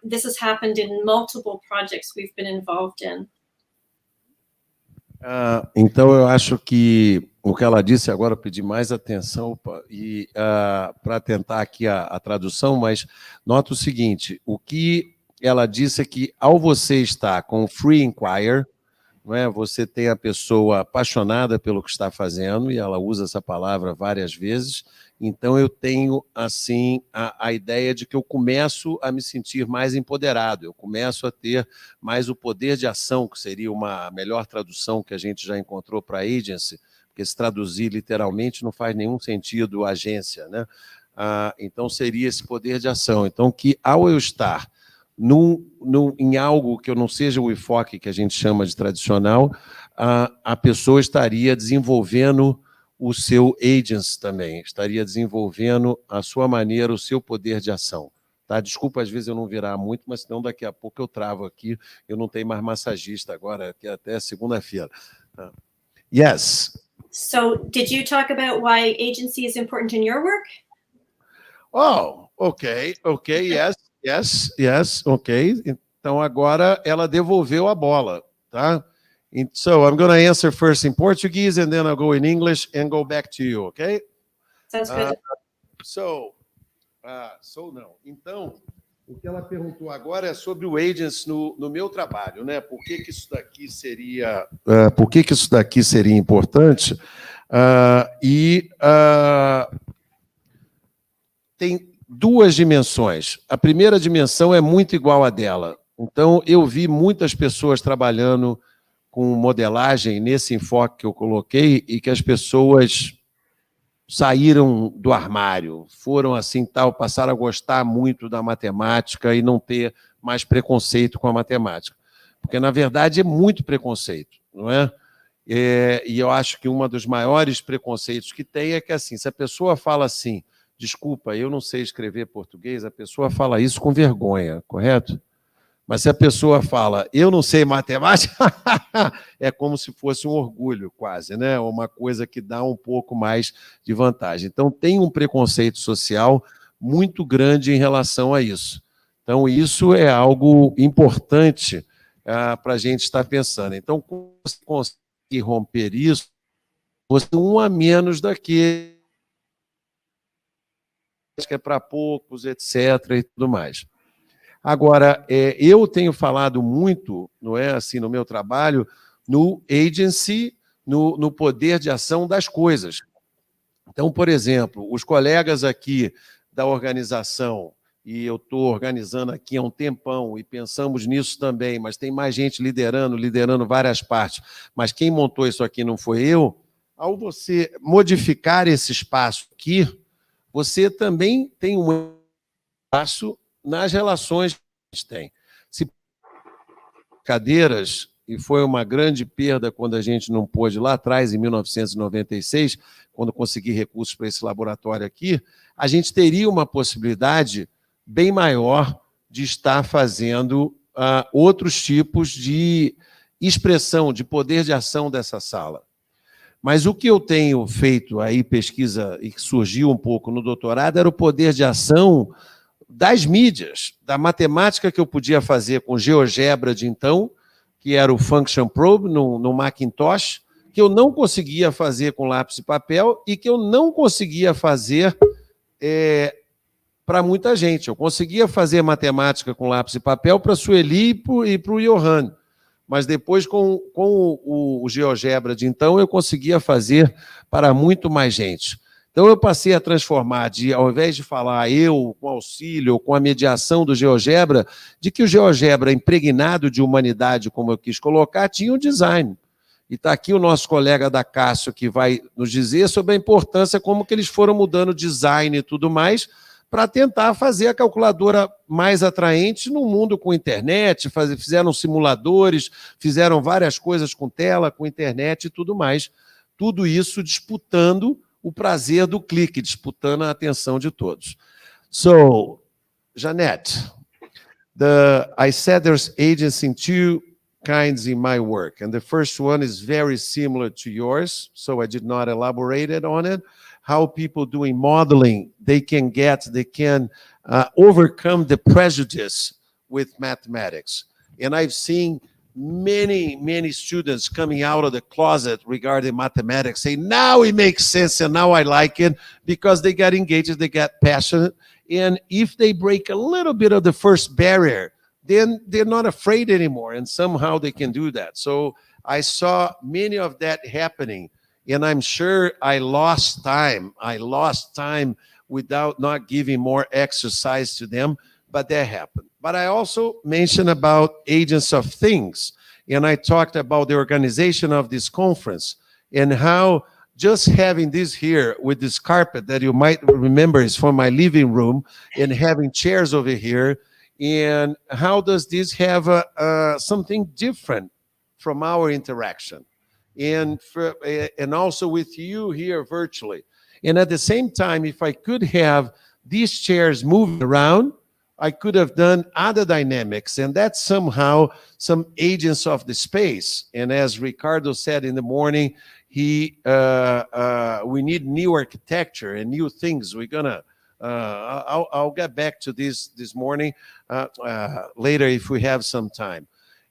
This has happened in multiple projects we've been involved in. Então, eu acho que o que ela disse agora, eu pedi mais atenção e para tentar aqui a tradução, mas nota o seguinte, o que ela disse é que ao você estar com free inquiry, não é, você tem a pessoa apaixonada pelo que está fazendo, e ela usa essa palavra várias vezes, então eu tenho assim a ideia de que eu começo a me sentir mais empoderado, eu começo a ter mais o poder de ação, que seria uma melhor tradução que a gente já encontrou para agency, porque se traduzir literalmente não faz nenhum sentido agência, né? Então seria esse poder de ação. Então que ao eu estar em algo que eu não seja o enfoque que a gente chama de tradicional, a pessoa estaria desenvolvendo o seu agency também, estaria desenvolvendo a sua maneira, o seu poder de ação. Tá? Desculpa, às vezes eu não virar muito, mas senão daqui a pouco eu travo aqui, eu não tenho mais massagista agora, que é até segunda-feira. Yes. So, did you talk about why agency is important in your work? Oh, Ok, yes, ok. Então agora ela devolveu a bola, tá? So I'm going to answer first in Portuguese and then I'll go in English and go back to you, okay? Sounds good. Não. Então, o que ela perguntou agora é sobre o agents no meu trabalho, né? Por que isso daqui seria importante? Tem duas dimensões. A primeira dimensão é muito igual à dela. Então, eu vi muitas pessoas trabalhando com modelagem nesse enfoque que eu coloquei e que as pessoas saíram do armário, foram assim tal, passaram a gostar muito da matemática e não ter mais preconceito com a matemática. Porque, na verdade, é muito preconceito, não é? E eu acho que um dos maiores preconceitos que tem é que, assim, se a pessoa fala assim, desculpa, eu não sei escrever português, a pessoa fala isso com vergonha, correto? Mas se a pessoa fala, eu não sei matemática, é como se fosse um orgulho, quase, né? Uma coisa que dá um pouco mais de vantagem. Então, tem um preconceito social muito grande em relação a isso. Então, isso é algo importante para a gente estar pensando. Então, como você consegue romper isso, você um a menos daquele que é para poucos, etc., e tudo mais. Agora, eu tenho falado muito, não é assim, no meu trabalho, no agency, no poder de ação das coisas. Então, por exemplo, os colegas aqui da organização, e eu estou organizando aqui há um tempão, e pensamos nisso também, mas tem mais gente liderando várias partes, mas quem montou isso aqui não foi eu. Ao você modificar esse espaço aqui, você também tem um espaço nas relações que a gente tem. Se cadeiras, e foi uma grande perda quando a gente não pôde lá atrás, em 1996, quando consegui recursos para esse laboratório aqui, a gente teria uma possibilidade bem maior de estar fazendo outros tipos de expressão, de poder de ação dessa sala. Mas o que eu tenho feito aí, pesquisa, e que surgiu um pouco no doutorado, era o poder de ação das mídias, da matemática que eu podia fazer com GeoGebra de então, que era o Function Probe no Macintosh, que eu não conseguia fazer com lápis e papel e que eu não conseguia fazer para muita gente. Eu conseguia fazer matemática com lápis e papel para a Sueli e para o Johan, mas depois com o GeoGebra de então eu conseguia fazer para muito mais gente. Então, eu passei a transformar, ao invés de falar eu, com auxílio, ou com a mediação do GeoGebra, de que o GeoGebra, impregnado de humanidade, como eu quis colocar, tinha um design. E está aqui o nosso colega da Cássio, que vai nos dizer sobre a importância, como que eles foram mudando o design e tudo mais, para tentar fazer a calculadora mais atraente no mundo com internet, fizeram simuladores, fizeram várias coisas com tela, com internet e tudo mais. Tudo isso disputando o prazer do clique, disputando a atenção de todos. So, Jeanette, I said there's agency in two kinds in my work, and the first one is very similar to yours, so I did not elaborate on it. How people doing modeling, they can overcome the prejudice with mathematics. And I've seen many students coming out of the closet regarding mathematics, say, now it makes sense and now I like it, because they got engaged, they got passionate. And if they break a little bit of the first barrier, then they're not afraid anymore, and somehow they can do that. So I saw many of that happening, and I'm sure I lost time without not giving more exercise to them, but that happened. But I also mentioned about agents of things, and I talked about the organization of this conference and how just having this here with this carpet that you might remember is from my living room, and having chairs over here, and how does this have something different from our interaction? And also with you here virtually. And at the same time, if I could have these chairs moving around, I could have done other dynamics, and that's somehow some agents of the space. And as Ricardo said in the morning, we need new architecture and new things. We're gonna I'll get back to this morning later if we have some time.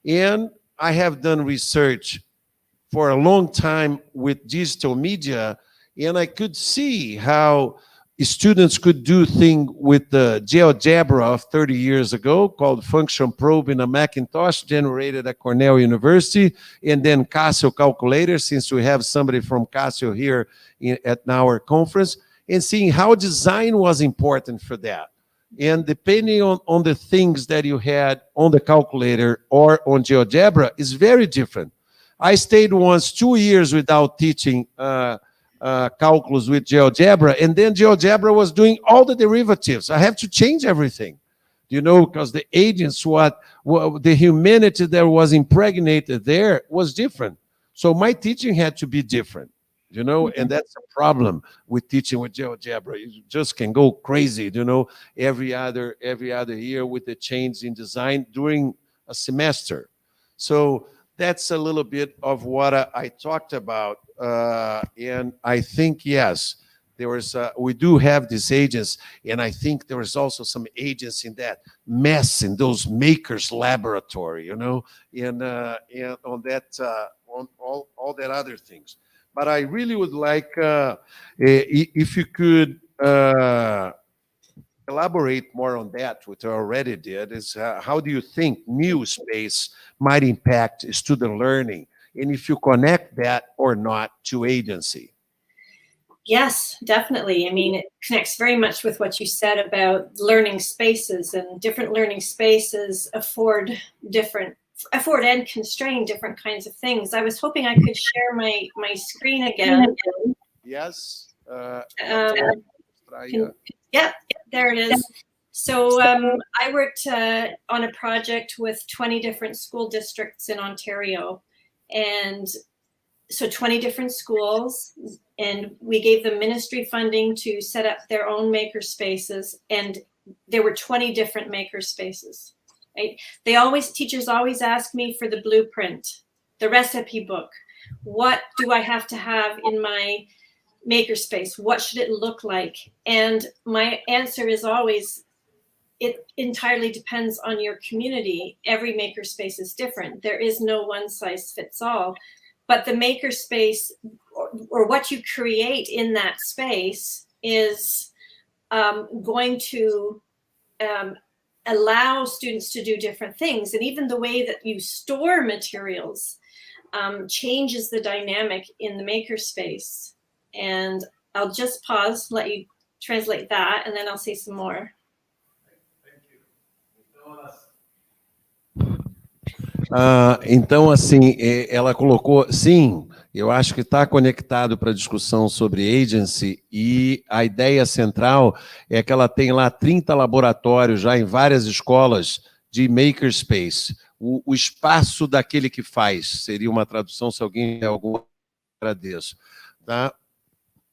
And I have done research for a long time with digital media, and I could see how students could do things with the GeoGebra of 30 years ago called function probe in a Macintosh generated at Cornell University, and then Casio calculator, since we have somebody from Casio here at our conference, and seeing how design was important for that. And depending on the things that you had on the calculator or on GeoGebra is very different. I stayed once 2 years without teaching calculus with GeoGebra, and then GeoGebra was doing all the derivatives. I have to change everything, because the agents, the humanity that was impregnated there was different. So my teaching had to be different, and that's a problem with teaching with GeoGebra. You just can go crazy, every other year with the change in design during a semester. So that's a little bit of what I talked about. And I think, yes, we do have these agents, and I think there is also some agents in that mess in those makers laboratory, and on that, on all that other things. But I really would like, if you could elaborate more on that, which I already did, is how do you think new space might impact student learning? And if you connect that or not to agency? Yes, definitely. I mean, it connects very much with what you said about learning spaces, and different learning spaces afford and constrain different kinds of things. I was hoping I could share my screen again. Yes. Yeah, there it is. So I worked on a project with 20 different school districts in Ontario. And so 20 different schools, and we gave them ministry funding to set up their own maker spaces. And there were 20 different maker spaces. Right? Teachers always ask me for the blueprint, the recipe book. What do I have to have in my makerspace? What should it look like? And my answer is always, it entirely depends on your community. Every makerspace is different. There is no one size fits all. But the makerspace, or what you create in that space, is going to allow students to do different things. And even the way that you store materials changes the dynamic in the makerspace. And I'll just pause, let you translate that, and then I'll say some more. Então, assim, ela colocou, sim, eu acho que está conectado para a discussão sobre agency, e a ideia central é que ela tem lá 30 laboratórios já em várias escolas de makerspace. O espaço daquele que faz, seria uma tradução, se alguém tem alguma, agradeço. Tá?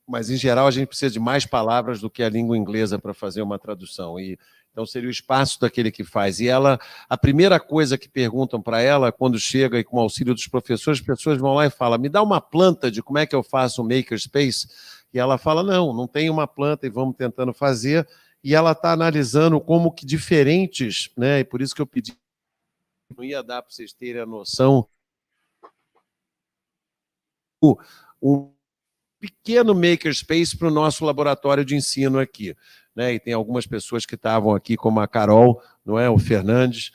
Mas, em geral, a gente precisa de mais palavras do que a língua inglesa para fazer uma tradução. Então, seria o espaço daquele que faz. E ela, a primeira coisa que perguntam para ela, quando chega e com o auxílio dos professores, as pessoas vão lá e falam, me dá uma planta de como é que eu faço um makerspace? E ela fala, não tem uma planta, e vamos tentando fazer. E ela está analisando como que diferentes, né? E por isso que eu pedi, não ia dar para vocês terem a noção, um pequeno makerspace para o nosso laboratório de ensino aqui. Né? E tem algumas pessoas que estavam aqui, como a Carol, não é? O Fernandes,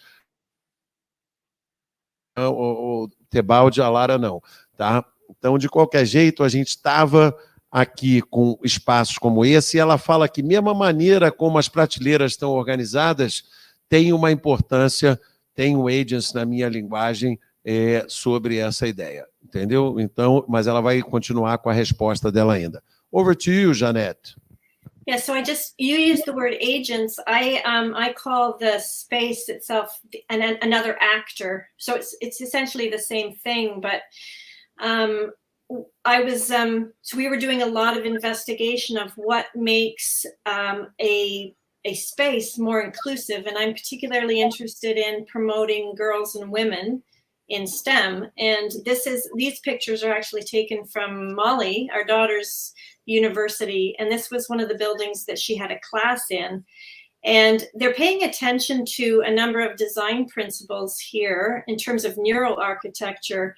o Tebaldi, a Lara não. Tá? Então, de qualquer jeito, a gente estava aqui com espaços como esse, e ela fala que mesmo a maneira como as prateleiras estão organizadas tem uma importância, tem um agents na minha linguagem sobre essa ideia. Entendeu? Então, mas ela vai continuar com a resposta dela ainda. Over to you, Janette. Yeah, so you used the word agents. I call the space itself another actor. So it's essentially the same thing, but so we were doing a lot of investigation of what makes a space more inclusive, and I'm particularly interested in promoting girls and women in STEM. And these pictures are actually taken from Molly, our daughter's University, and this was one of the buildings that she had a class in. And they're paying attention to a number of design principles here in terms of neural architecture.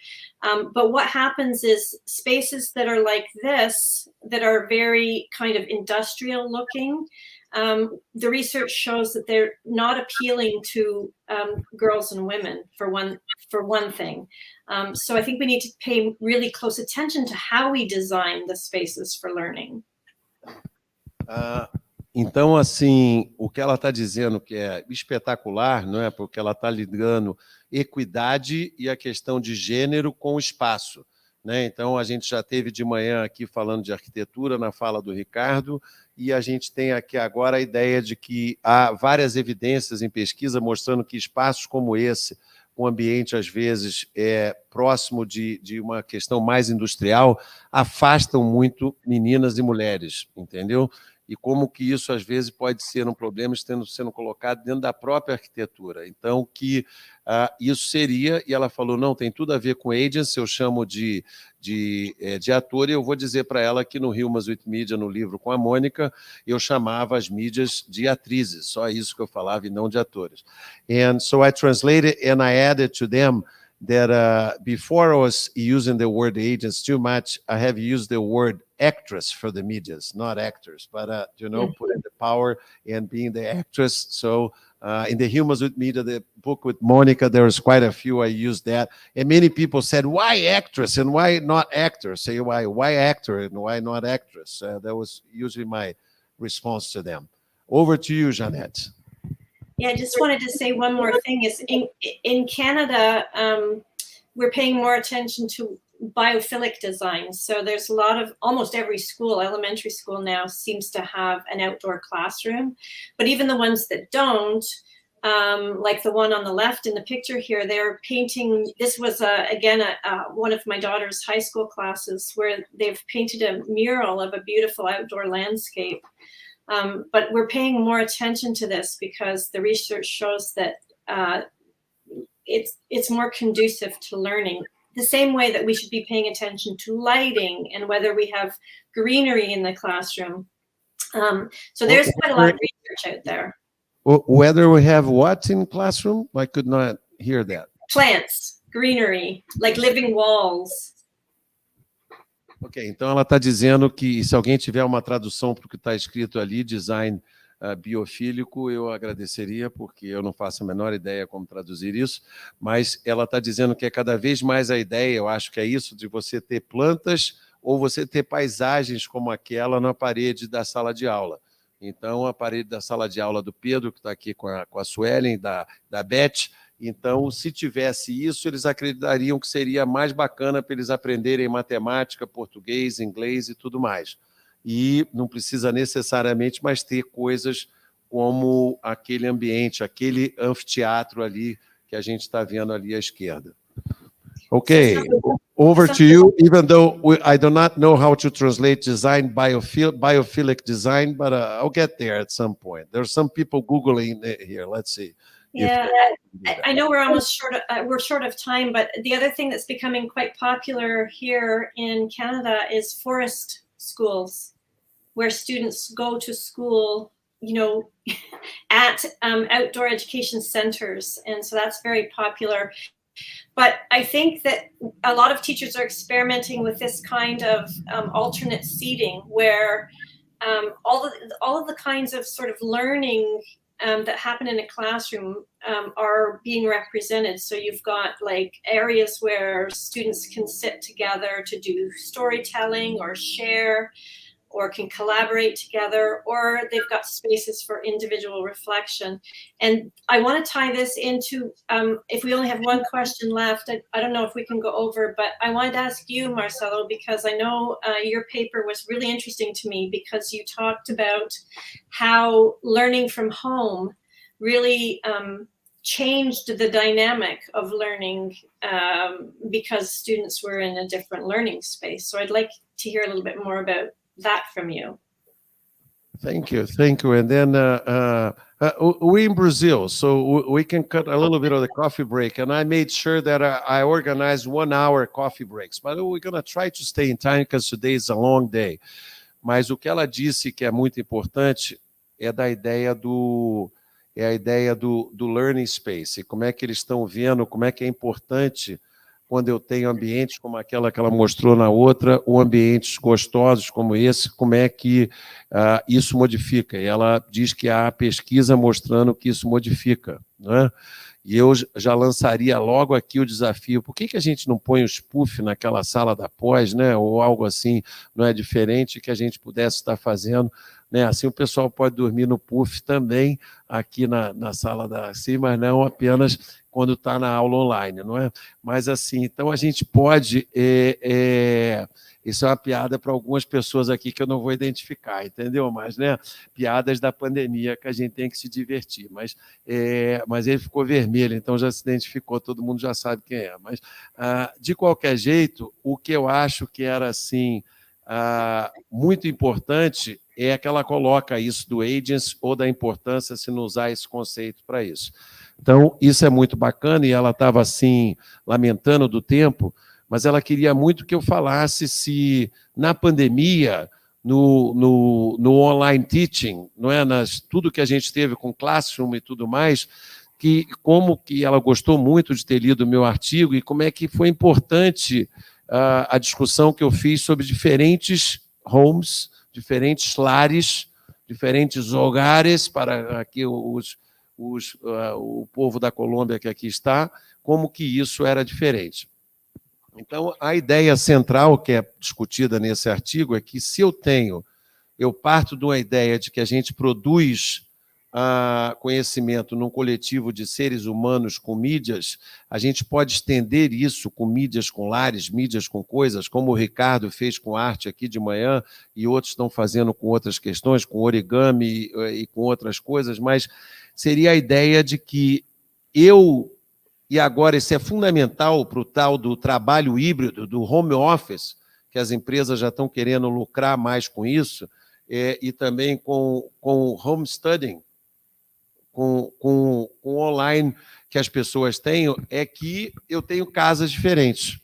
But what happens is spaces that are like this, that are very kind of industrial looking, the research shows that they're not appealing to girls and women, for one thing. So I think we need to pay really close attention to how we design the spaces for learning. Então, assim, o que ela está dizendo que é espetacular, não é? Porque ela está ligando equidade e a questão de gênero com o espaço, né? Então, a gente já teve de manhã aqui falando de arquitetura na fala do Ricardo, e a gente tem aqui agora a ideia de que há várias evidências em pesquisa mostrando que espaços como esse, um ambiente, às vezes, próximo de uma questão mais industrial, afastam muito meninas e mulheres, entendeu? E como que isso, às vezes, pode ser um problema sendo colocado dentro da própria arquitetura. Então, que isso seria, e ela falou, não, tem tudo a ver com agency, eu chamo de ator, e eu vou dizer para ela que no Humans with Media, no livro com a Mônica, eu chamava as mídias de atrizes, só isso que eu falava e não de atores. And so I translated and I added to them that before I was using the word agents too much, I have used the word actress for the medias, not actors, but, putting the power and being the actress. So in the Humans with Media, the book with Monica, there was quite a few I used that. And many people said, why actress and why not actor? Say, why actor and why not actress? That was usually my response to them. Over to you, Jeanette. Yeah, I just wanted to say one more thing. Is in Canada, we're paying more attention to biophilic design. So there's a lot of, almost every school, elementary school now, seems to have an outdoor classroom. But even the ones that don't, like the one on the left in the picture here, they're painting. This was, again, one of my daughter's high school classes where they've painted a mural of a beautiful outdoor landscape. But we're paying more attention to this because the research shows that it's more conducive to learning. The same way that we should be paying attention to lighting and whether we have greenery in the classroom. So there's quite a lot of research out there. Whether we have what in classroom? I could not hear that. Plants, greenery, like living walls. Ok, então ela está dizendo que se alguém tiver uma tradução para o que está escrito ali, design biofílico, eu agradeceria, porque eu não faço a menor ideia como traduzir isso, mas ela está dizendo que é cada vez mais a ideia, eu acho que é isso, de você ter plantas ou você ter paisagens como aquela na parede da sala de aula. Então, a parede da sala de aula do Pedro, que está aqui com a Suelen, da Beth, então, se tivesse isso, eles acreditariam que seria mais bacana para eles aprenderem matemática, português, inglês e tudo mais. E não precisa necessariamente mais ter coisas como aquele ambiente, aquele anfiteatro ali que a gente está vendo ali à esquerda. Okay, over to you, even though I do not know how to translate design, biophilic design, but I'll get there at some point. There's some people Googling it here. Let's see. Yeah, I know we're almost short of time, but the other thing that's becoming quite popular here in Canada is forest schools, where students go to school, at outdoor education centers. And so that's very popular. But I think that a lot of teachers are experimenting with this kind of alternate seating where all of the kinds of sort of learning that happen in a classroom are being represented. So you've got like areas where students can sit together to do storytelling or share, or can collaborate together, or they've got spaces for individual reflection. And I want to tie this into, if we only have one question left, I don't know if we can go over, but I wanted to ask you, Marcelo, because I know your paper was really interesting to me because you talked about how learning from home really changed the dynamic of learning because students were in a different learning space. So I'd like to hear a little bit more about that from you. Thank you. And then we're in Brazil, so we can cut a little bit of the coffee break. And I made sure that I organized 1 hour coffee breaks, but we're going to try to stay in time because today is a long day. Mas o que ela disse que é muito importante é da ideia do learning space, e como é que eles estão vendo, como é que é importante quando eu tenho ambientes como aquela que ela mostrou na outra, ou ambientes gostosos como esse, como é que isso modifica. E ela diz que há pesquisa mostrando que isso modifica, né? E eu já lançaria logo aqui o desafio, por que a gente não põe os puff naquela sala da pós, né? Ou algo assim, não é diferente, que a gente pudesse estar fazendo, né? Assim o pessoal pode dormir no puff também, aqui na sala da cima, mas não apenas quando está na aula online, não é? Mas assim, então a gente pode... Isso é uma piada para algumas pessoas aqui que eu não vou identificar, entendeu? Mas, né, piadas da pandemia que a gente tem que se divertir. Mas ele ficou vermelho, então já se identificou, todo mundo já sabe quem é. Mas, de qualquer jeito, o que eu acho que era assim, muito importante é que ela coloca isso do agents ou da importância se não usar esse conceito para isso. Então, isso é muito bacana, e ela estava assim, lamentando do tempo, mas ela queria muito que eu falasse se, na pandemia, no online teaching, não é? Tudo que a gente teve com Classroom e tudo mais, como que ela gostou muito de ter lido o meu artigo e como é que foi importante a discussão que eu fiz sobre diferentes homes, diferentes lares, diferentes hogares para aqui o povo da Colômbia que aqui está, como que isso era diferente. Então, a ideia central que é discutida nesse artigo é que se eu parto de uma ideia de que a gente produz conhecimento num coletivo de seres humanos com mídias, a gente pode estender isso com mídias com lares, mídias com coisas, como o Ricardo fez com arte aqui de manhã, e outros estão fazendo com outras questões, com origami e com outras coisas, mas seria a ideia de que e agora isso é fundamental para o tal do trabalho híbrido, do home office, que as empresas já estão querendo lucrar mais com isso, e também com home studying, com online que as pessoas têm, é que eu tenho casas diferentes.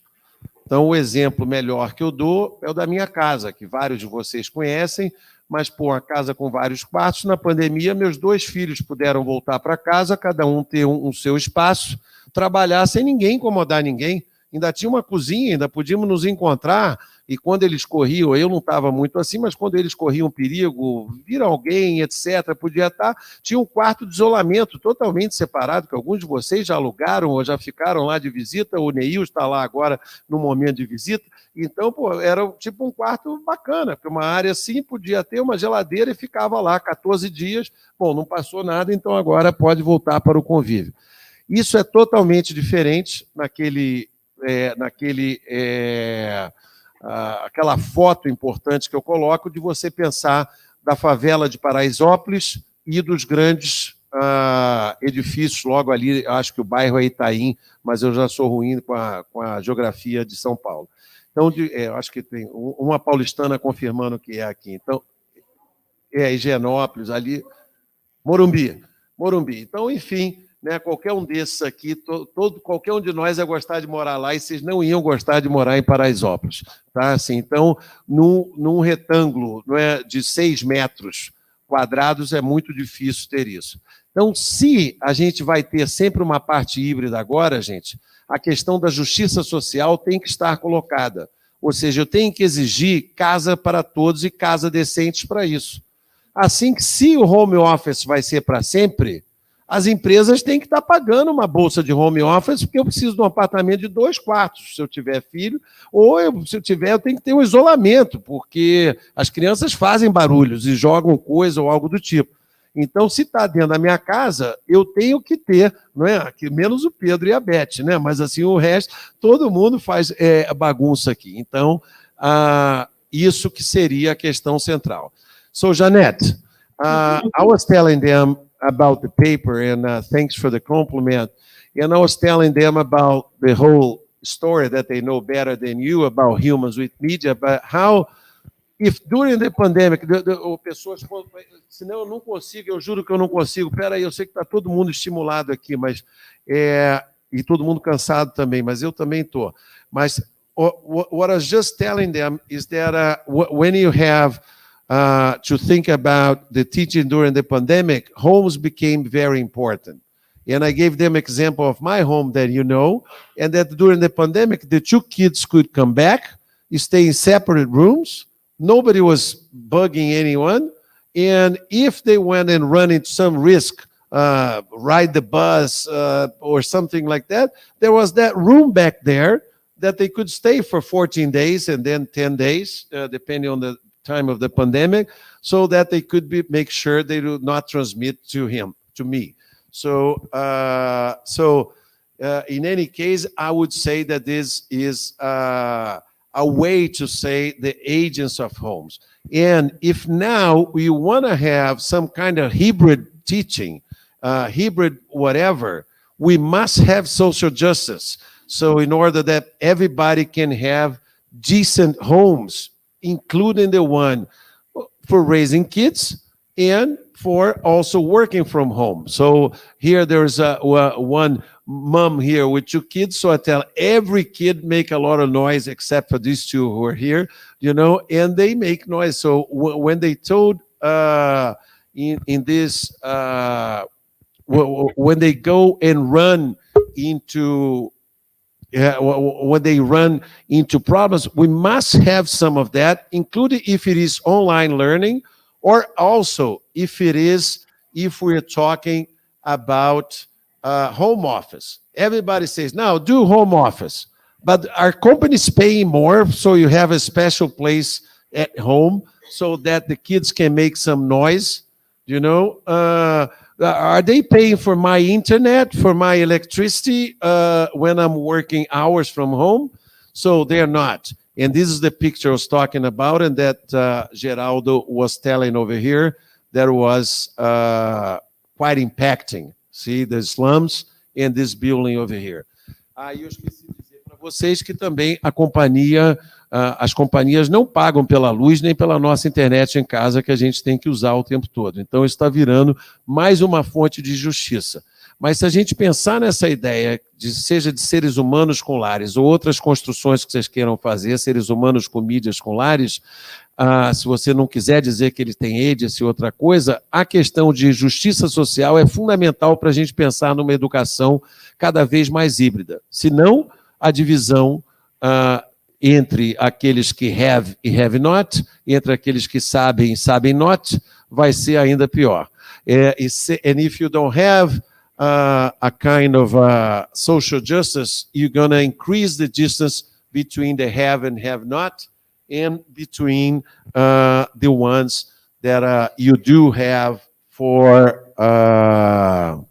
Então, o exemplo melhor que eu dou é o da minha casa, que vários de vocês conhecem, mas, uma casa com vários quartos. Na pandemia, meus 2 filhos puderam voltar para casa, cada um ter um seu espaço, trabalhar sem ninguém incomodar ninguém. Ainda tinha uma cozinha, ainda podíamos nos encontrar, e quando eles corriam, eu não estava muito assim, mas quando eles corriam perigo, vir alguém, etc., podia estar, tinha um quarto de isolamento totalmente separado, que alguns de vocês já alugaram ou já ficaram lá de visita, o Neil está lá agora no momento de visita, então, era tipo um quarto bacana, porque uma área assim podia ter uma geladeira e ficava lá 14 dias, bom, não passou nada, então agora pode voltar para o convívio. Isso é totalmente diferente aquela foto importante que eu coloco de você pensar da favela de Paraisópolis e dos grandes edifícios logo ali, acho que o bairro é Itaim, mas eu já sou ruim com a geografia de São Paulo. Então, acho que tem uma paulistana confirmando que é aqui. Então, Higienópolis, ali, Morumbi. Então, enfim, né, qualquer um desses aqui, qualquer um de nós ia gostar de morar lá, e vocês não iam gostar de morar em Paraisópolis. Tá? Assim, então, num retângulo, não é, de 6 metros quadrados, é muito difícil ter isso. Então, se a gente vai ter sempre uma parte híbrida agora, gente, a questão da justiça social tem que estar colocada. Ou seja, eu tenho que exigir casa para todos e casa decente para isso. Assim que, se o home office vai ser para sempre, as empresas têm que estar pagando uma bolsa de home office, porque eu preciso de um apartamento de 2 quartos, se eu tiver filho, ou se eu tiver, eu tenho que ter um isolamento, porque as crianças fazem barulhos e jogam coisa ou algo do tipo. Então, se está dentro da minha casa, eu tenho que ter, não é? Aqui, menos o Pedro e a Beth, né? Mas assim, o resto, todo mundo faz bagunça aqui. Então, isso que seria a questão central. So, Janette, I was telling them about the paper, and thanks for the compliment. And I was telling them about the whole story that they know better than you about humans with media, but how, if during the pandemic, pessoas, senão eu não consigo, eu juro que eu não consigo. Espera aí, eu sei que está todo mundo estimulado aqui, mas e todo mundo cansado também, mas eu também estou. Mas what I was just telling them is that when you have to think about the teaching during the pandemic, homes became very important. And I gave them example of my home that you know, and that during the pandemic, the two kids could come back, stay in separate rooms. Nobody was bugging anyone. And if they went and run into some risk, ride the bus or something like that, there was that room back there that they could stay for 14 days and then 10 days, depending on the time of the pandemic, so that they could make sure they do not transmit to me. So, in any case, I would say that this is a way to say the agents of homes. And if now we want to have some kind of hybrid teaching, hybrid whatever, we must have social justice. So in order that everybody can have decent homes, including the one for raising kids and for also working from home. So here there's one mom here with two kids. So I tell every kid make a lot of noise except for these two who are here, you know, and they make noise. So when they told in this, when they go and run into when they run into problems, we must have some of that, including if it is online learning, or also if we're talking about home office. Everybody says, now do home office, but are companies paying more so you have a special place at home so that the kids can make some noise, you know? Are they paying for my internet, for my electricity when I'm working hours from home? So they're not. And this is the picture I was talking about and that Geraldo was telling over here that was quite impacting. See, the slums and this building over here. Eu esqueci de dizer para vocês que também a companhia, as companhias não pagam pela luz nem pela nossa internet em casa que a gente tem que usar o tempo todo. Então, isso está virando mais uma fonte de justiça. Mas se a gente pensar nessa ideia, seja de seres humanos com lares ou outras construções que vocês queiram fazer, seres humanos com mídias com lares, se você não quiser dizer que ele tem AIDS e outra coisa, a questão de justiça social é fundamental para a gente pensar numa educação cada vez mais híbrida. Senão, a divisão entre aqueles que have e have not, entre aqueles que sabem e sabem not, vai ser ainda pior. And if you don't have a kind of social justice, you're going to increase the distance between the have and have not, and between the ones that you do have for, and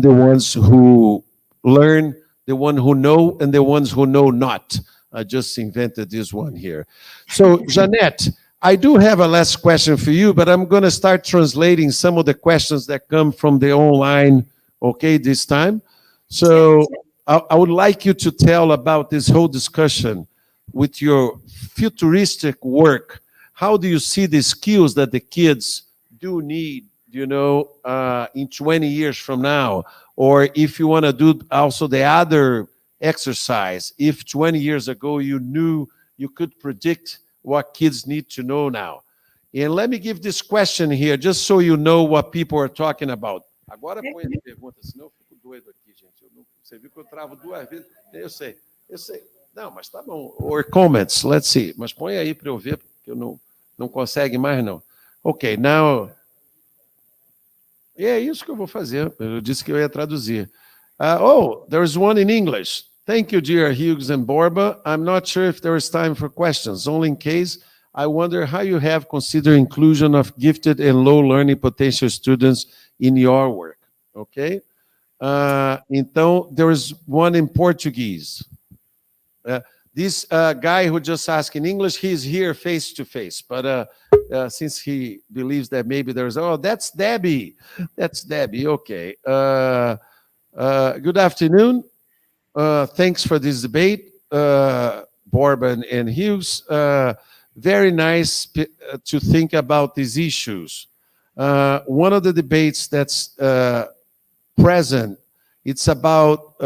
the ones who learn, the one who know, and the ones who know not. I just invented this one here. So, Jeanette, I do have a last question for you, but I'm going to start translating some of the questions that come from the online, okay, this time. So, I would like you to tell about this whole discussion with your futuristic work. How do you see the skills that the kids do need, you know, in 20 years from now? Or if you want to do also the other exercise, if 20 years ago you knew you could predict what kids need to know now. And let me give this question here, just so you know what people are talking about. Agora põe a pergunta, senão eu fico doido aqui, gente. Você viu que eu travo duas vezes? Eu sei. Não, mas tá bom. Or comments, let's see. Mas põe aí para eu ver, porque eu não consegue mais, não. Ok, now... E é isso que eu vou fazer. Eu disse que eu ia traduzir. There's one in English. Thank you, dear Hughes and Borba. I'm not sure if there is time for questions. Only in case, I wonder how you have considered inclusion of gifted and low learning potential students in your work. Okay? Então, there is one in Portuguese. This guy who just asked in English, he's here face to face. But since he believes that maybe there's, that's Debbie. That's Debbie, okay. Good afternoon. Thanks for this debate, Borba and Hughes. Very nice to think about these issues. One of the debates that's present, it's about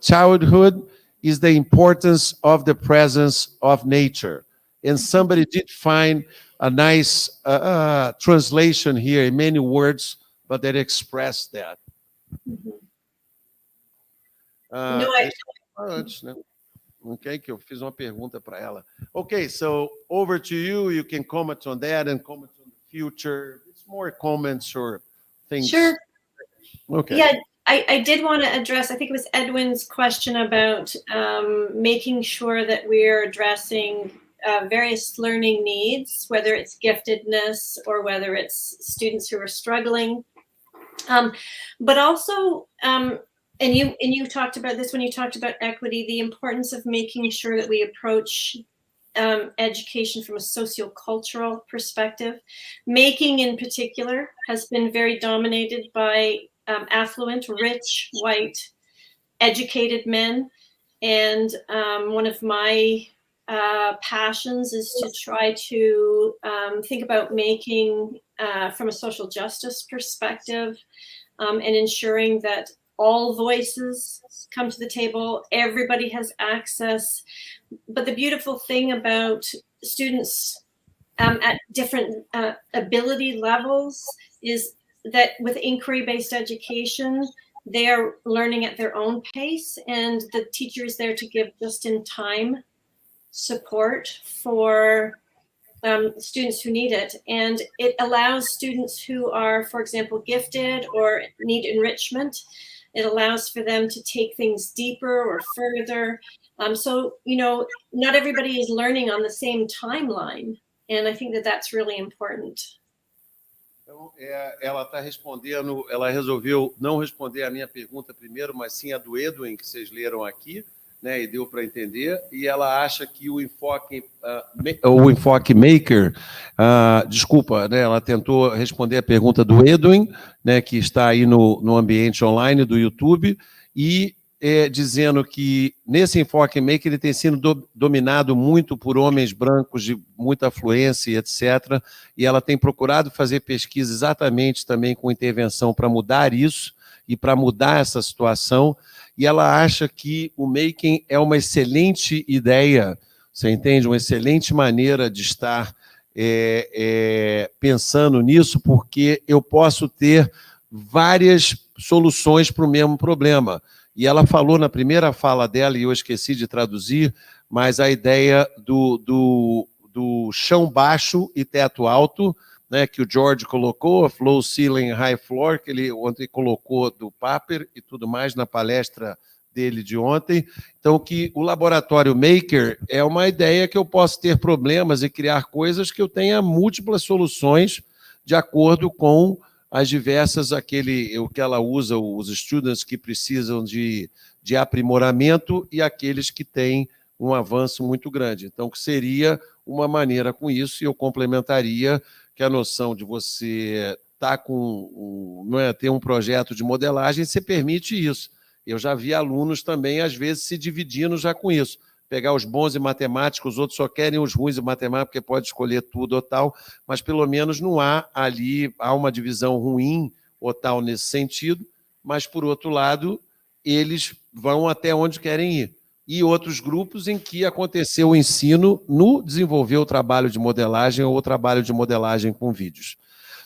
childhood, is the importance of the presence of nature. And somebody did find a nice translation here in many words, but that express that. No, Antes, né? Okay, que eu fiz uma pergunta para ela. Okay, so over to you. You can comment on that and comment on the future. It's more comments or things. Sure. Okay. Yeah, I did want to address, I think it was Edwin's question about making sure that we're addressing various learning needs, whether it's giftedness or whether it's students who are struggling. But also, and you talked about this when you talked about equity, the importance of making sure that we approach education from a sociocultural perspective. Making in particular has been very dominated by affluent, rich, white, educated men. And one of my passions is to try to think about making from a social justice perspective and ensuring that all voices come to the table, everybody has access. But the beautiful thing about students at different ability levels is that with inquiry-based education, they are learning at their own pace, and the teacher is there to give just-in-time support for students who need it. And it allows students who are, for example, gifted or need enrichment, it allows for them to take things deeper or further. So, you know, not everybody is learning on the same timeline. And I think that that's really important. Então, ela está respondendo, ela resolveu não responder a minha pergunta primeiro, mas sim a do Edwin, que vocês leram aqui, né, e deu para entender, e ela acha que o enfoque maker, desculpa, né, ela tentou responder a pergunta do Edwin, né, que está aí no ambiente online do YouTube, e dizendo que nesse enfoque maker ele tem sido dominado muito por homens brancos de muita afluência, etc., e ela tem procurado fazer pesquisa exatamente também com intervenção para mudar isso e para mudar essa situação, e ela acha que o making é uma excelente ideia, você entende? Uma excelente maneira de estar pensando nisso, porque eu posso ter várias soluções para o mesmo problema. E ela falou na primeira fala dela, e eu esqueci de traduzir, mas a ideia do chão baixo e teto alto, né, que o George colocou, flow ceiling, high floor, que ele ontem colocou do Paper e tudo mais na palestra dele de ontem. Então, que o laboratório Maker é uma ideia que eu posso ter problemas e criar coisas que eu tenha múltiplas soluções de acordo com as diversas, o que ela usa, os students que precisam de aprimoramento e aqueles que têm um avanço muito grande. Então, que seria uma maneira com isso, e eu complementaria que a noção de você estar ter um projeto de modelagem, você permite isso. Eu já vi alunos também, às vezes, se dividindo já com isso. Pegar os bons em matemática, os outros só querem os ruins em matemática, porque pode escolher tudo ou tal, mas pelo menos não há uma divisão ruim ou tal nesse sentido, mas, por outro lado, eles vão até onde querem ir. E outros grupos em que aconteceu o ensino no desenvolver o trabalho de modelagem ou o trabalho de modelagem com vídeos.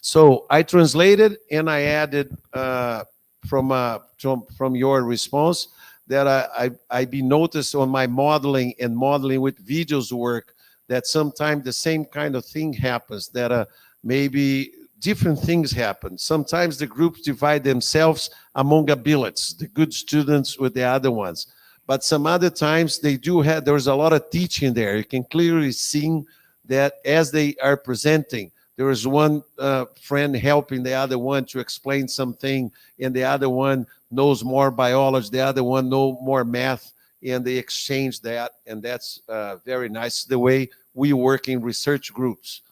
So, I translated and I added from your response that I be noticed on my modeling and modeling with videos work that sometimes the same kind of thing happens, that maybe different things happen. Sometimes the groups divide themselves among abilities, the good students with the other ones. But some other times they do have, there's a lot of teaching there. You can clearly see that as they are presenting, there is one friend helping the other one to explain something, and the other one knows more biology, the other one knows more math, and they exchange that, and that's very nice, the way we work in research groups,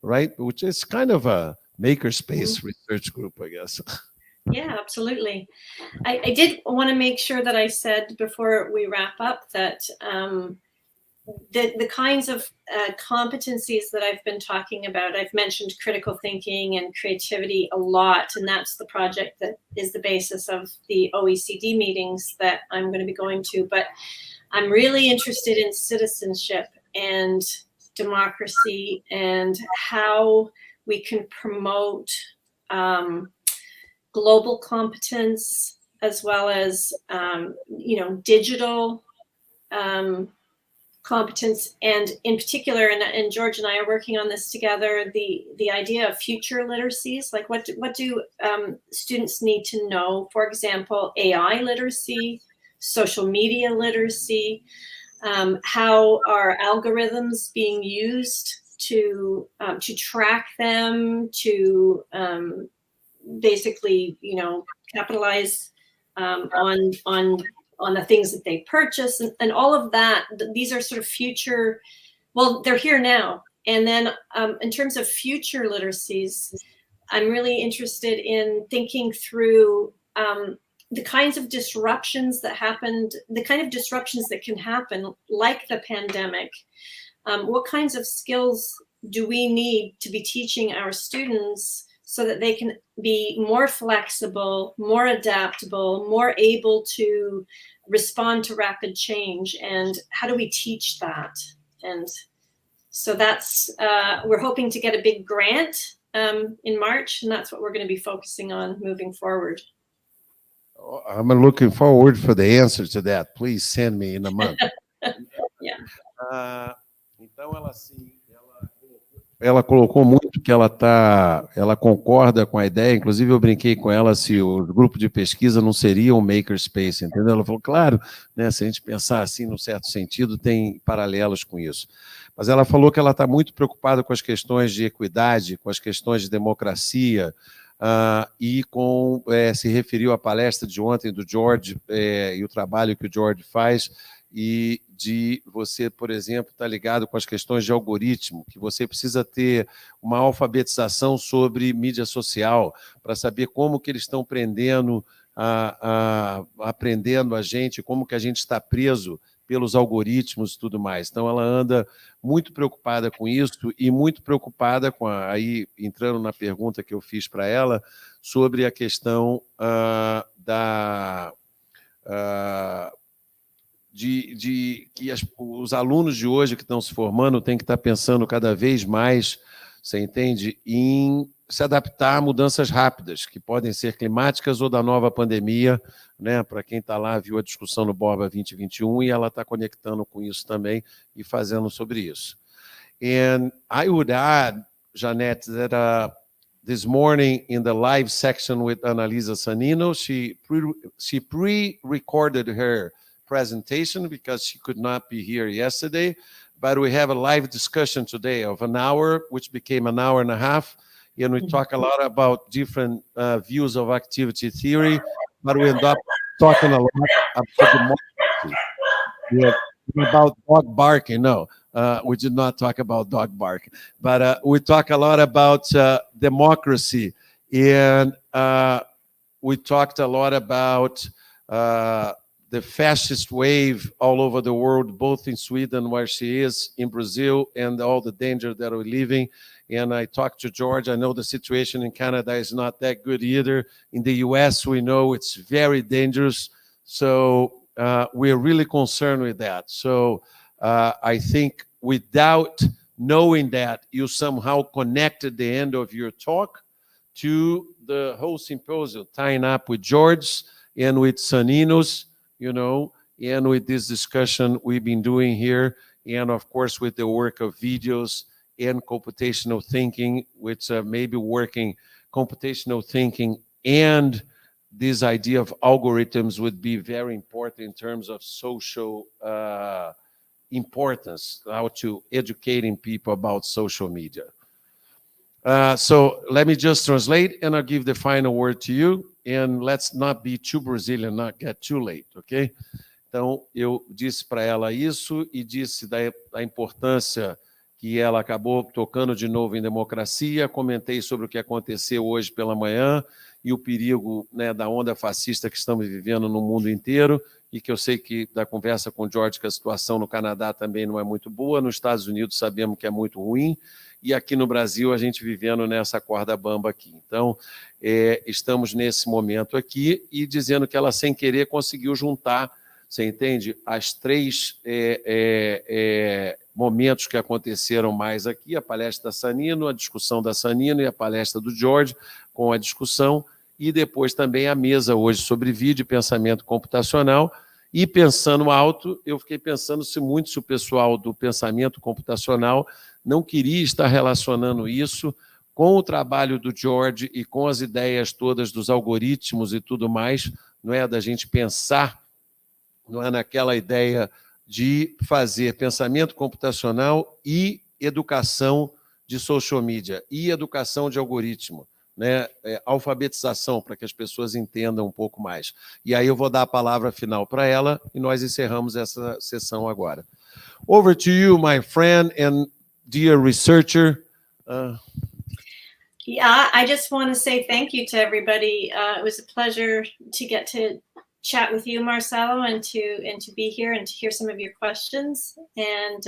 right? Which is kind of a makerspace research group, I guess. Yeah, absolutely. I did want to make sure that I said before we wrap up that the kinds of competencies that I've been talking about, I've mentioned critical thinking and creativity a lot, and that's the project that is the basis of the OECD meetings that I'm going to be going to. But I'm really interested in citizenship and democracy and how we can promote global competence as well as digital competence, and in particular, and George and I are working on this together, the idea of future literacies, like what do students need to know? For example, AI literacy, social media literacy, how are algorithms being used to track them, to basically, capitalize on the things that they purchase, and all of that. These are sort of future, well, they're here now. And then in terms of future literacies, I'm really interested in thinking through the kinds of disruptions that happened, the kind of disruptions that can happen, like the pandemic. What kinds of skills do we need to be teaching our students so that they can be more flexible, more adaptable, more able to respond to rapid change? And how do we teach that? And so that's, we're hoping to get a big grant in March, and that's what we're going to be focusing on moving forward. I'm looking forward for the answer to that. Please send me in a month. Yeah. Então, ela colocou muito que ela concorda com a ideia. Inclusive, eu brinquei com ela se o grupo de pesquisa não seria um makerspace, entendeu? Ela falou, claro, né, se a gente pensar assim, num certo sentido, tem paralelos com isso. Mas ela falou que ela está muito preocupada com as questões de equidade, com as questões de democracia, e se referiu à palestra de ontem do George e o trabalho que o George faz, e de você, por exemplo, estar ligado com as questões de algoritmo, que você precisa ter uma alfabetização sobre mídia social para saber como que eles estão aprendendo a gente, como que a gente está preso pelos algoritmos e tudo mais. Então, ela anda muito preocupada com isso e muito preocupada com aí, entrando na pergunta que eu fiz para ela, sobre a questão de que os alunos de hoje que estão se formando têm que estar pensando cada vez mais, você entende, em se adaptar a mudanças rápidas, que podem ser climáticas ou da nova pandemia, né? Para quem está lá, viu a discussão no Borba 2021, e ela está conectando com isso também e fazendo sobre isso. And I would add, Janette, that this morning in the live section with Annalisa Sanino, she pre-recorded her presentation because she could not be here yesterday, but we have a live discussion today of an hour, which became an hour and a half, and we talk a lot about different views of activity theory, but we end up talking a lot about democracy. Yeah, about dog barking. No, we did not talk about dog barking, but we talk a lot about democracy, and we talked a lot about the fascist wave all over the world, both in Sweden, where she is, in Brazil, and all the danger that we're living. And I talked to George. I know the situation in Canada is not that good either. In the US, we know it's very dangerous. So we're really concerned with that. So I think without knowing that, you somehow connected the end of your talk to the whole symposium, tying up with George and with Sanino's, and with this discussion we've been doing here, and of course with the work of videos and computational thinking, which may be working computational thinking, and this idea of algorithms would be very important in terms of social importance, how to educating people about social media. So let me just translate, and I'll give the final word to you. And let's not be too Brazilian, not get too late, ok? Então, eu disse para ela isso e disse da importância que ela acabou tocando de novo em democracia, comentei sobre o que aconteceu hoje pela manhã e o perigo, né, da onda fascista que estamos vivendo no mundo inteiro, e que eu sei que da conversa com o George que a situação no Canadá também não é muito boa, nos Estados Unidos sabemos que é muito ruim, e aqui no Brasil a gente vivendo nessa corda bamba aqui. Então, estamos nesse momento aqui e dizendo que ela, sem querer, conseguiu juntar Você entende? As três momentos que aconteceram mais aqui, a palestra da Sanino, a discussão da Sanino e a palestra do George, com a discussão, e depois também a mesa hoje sobre vídeo e pensamento computacional. E pensando alto, eu fiquei pensando se o pessoal do pensamento computacional não queria estar relacionando isso com o trabalho do George e com as ideias todas dos algoritmos e tudo mais, não é, da gente pensar, não é, naquela ideia de fazer pensamento computacional e educação de social media, e educação de algoritmo, né, alfabetização, para que as pessoas entendam um pouco mais. E aí eu vou dar a palavra final para ela e nós encerramos essa sessão agora. Over to you, my friend and dear researcher. Yeah, I just want to say thank you to everybody. It was a pleasure to get to chat with you, Marcelo, and to be here and to hear some of your questions. And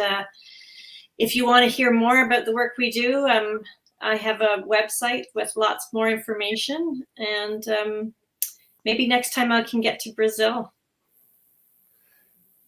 if you want to hear more about the work we do, I have a website with lots more information, and maybe next time I can get to Brazil.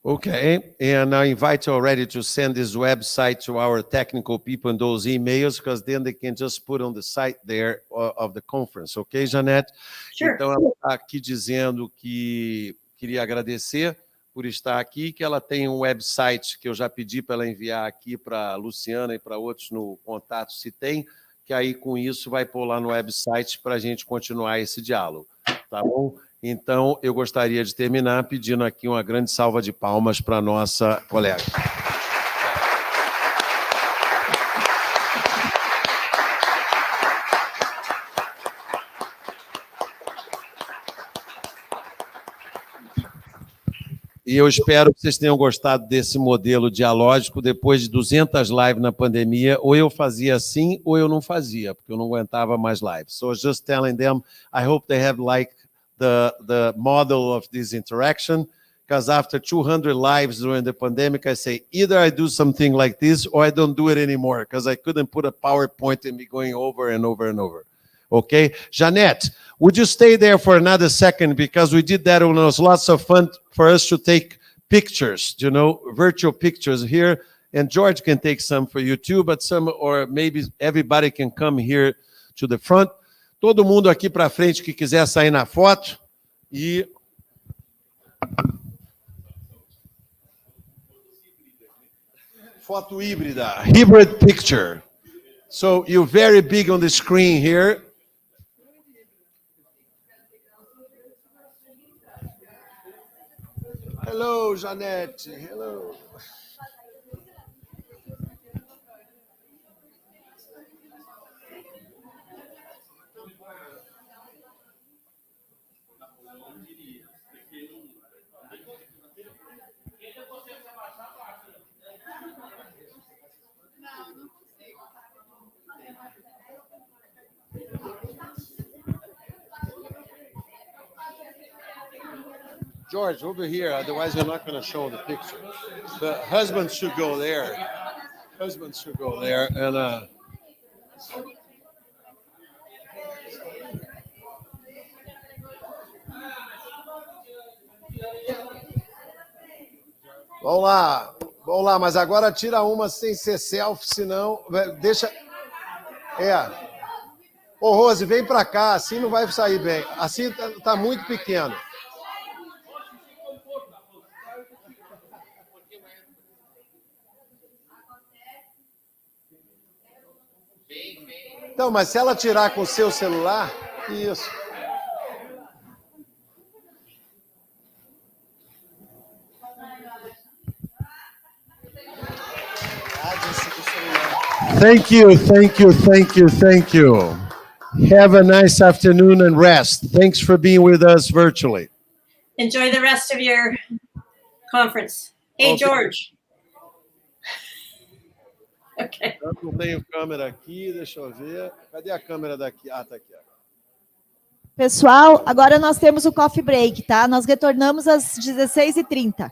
Okay, and I invite you already to send this website to our technical people and those emails, because then they can just put on the site there of the conference, ok, Janete? Sure. Então, ela está aqui dizendo que queria agradecer por estar aqui, que ela tem um website que eu já pedi para ela enviar aqui para a Luciana e para outros no contato, se tem, que aí com isso vai pôr lá no website para a gente continuar esse diálogo, tá bom? Então, eu gostaria de terminar pedindo aqui uma grande salva de palmas para a nossa colega. E eu espero que vocês tenham gostado desse modelo dialógico. Depois de 200 lives na pandemia, ou eu fazia assim, ou eu não fazia, porque eu não aguentava mais lives. So I was just telling them, I hope they have liked the model of this interaction, because after 200 lives during the pandemic, I say, either I do something like this, or I don't do it anymore, because I couldn't put a PowerPoint and be going over and over and over. Okay? Janette, would you stay there for another second, because we did that when it was lots of fun for us to take pictures, you know, virtual pictures here, and George can take some for you too, but some, or maybe everybody can come here to the front. Todo mundo aqui para frente que quiser sair na foto. E foto híbrida, hybrid picture. So you're very big on the screen here. Hello, Janete. Hello. George, over here, otherwise you're not going to show the picture. The husband should go there. Husband should go there. And vamos lá, mas agora tira uma sem ser selfie, senão deixa. Ô, Rose, vem para cá, assim não vai sair bem. Assim tá muito pequeno. Então, mas se ela tirar com o seu celular, isso. Thank you, thank you, thank you, thank you. Have a nice afternoon and rest. Thanks for being with us virtually. Enjoy the rest of your conference. Hey, okay. George. Okay. Eu não tenho câmera aqui, deixa eu ver. Cadê a câmera daqui? Ah, tá aqui. Pessoal, agora nós temos o coffee break, tá? Nós retornamos às 16h30.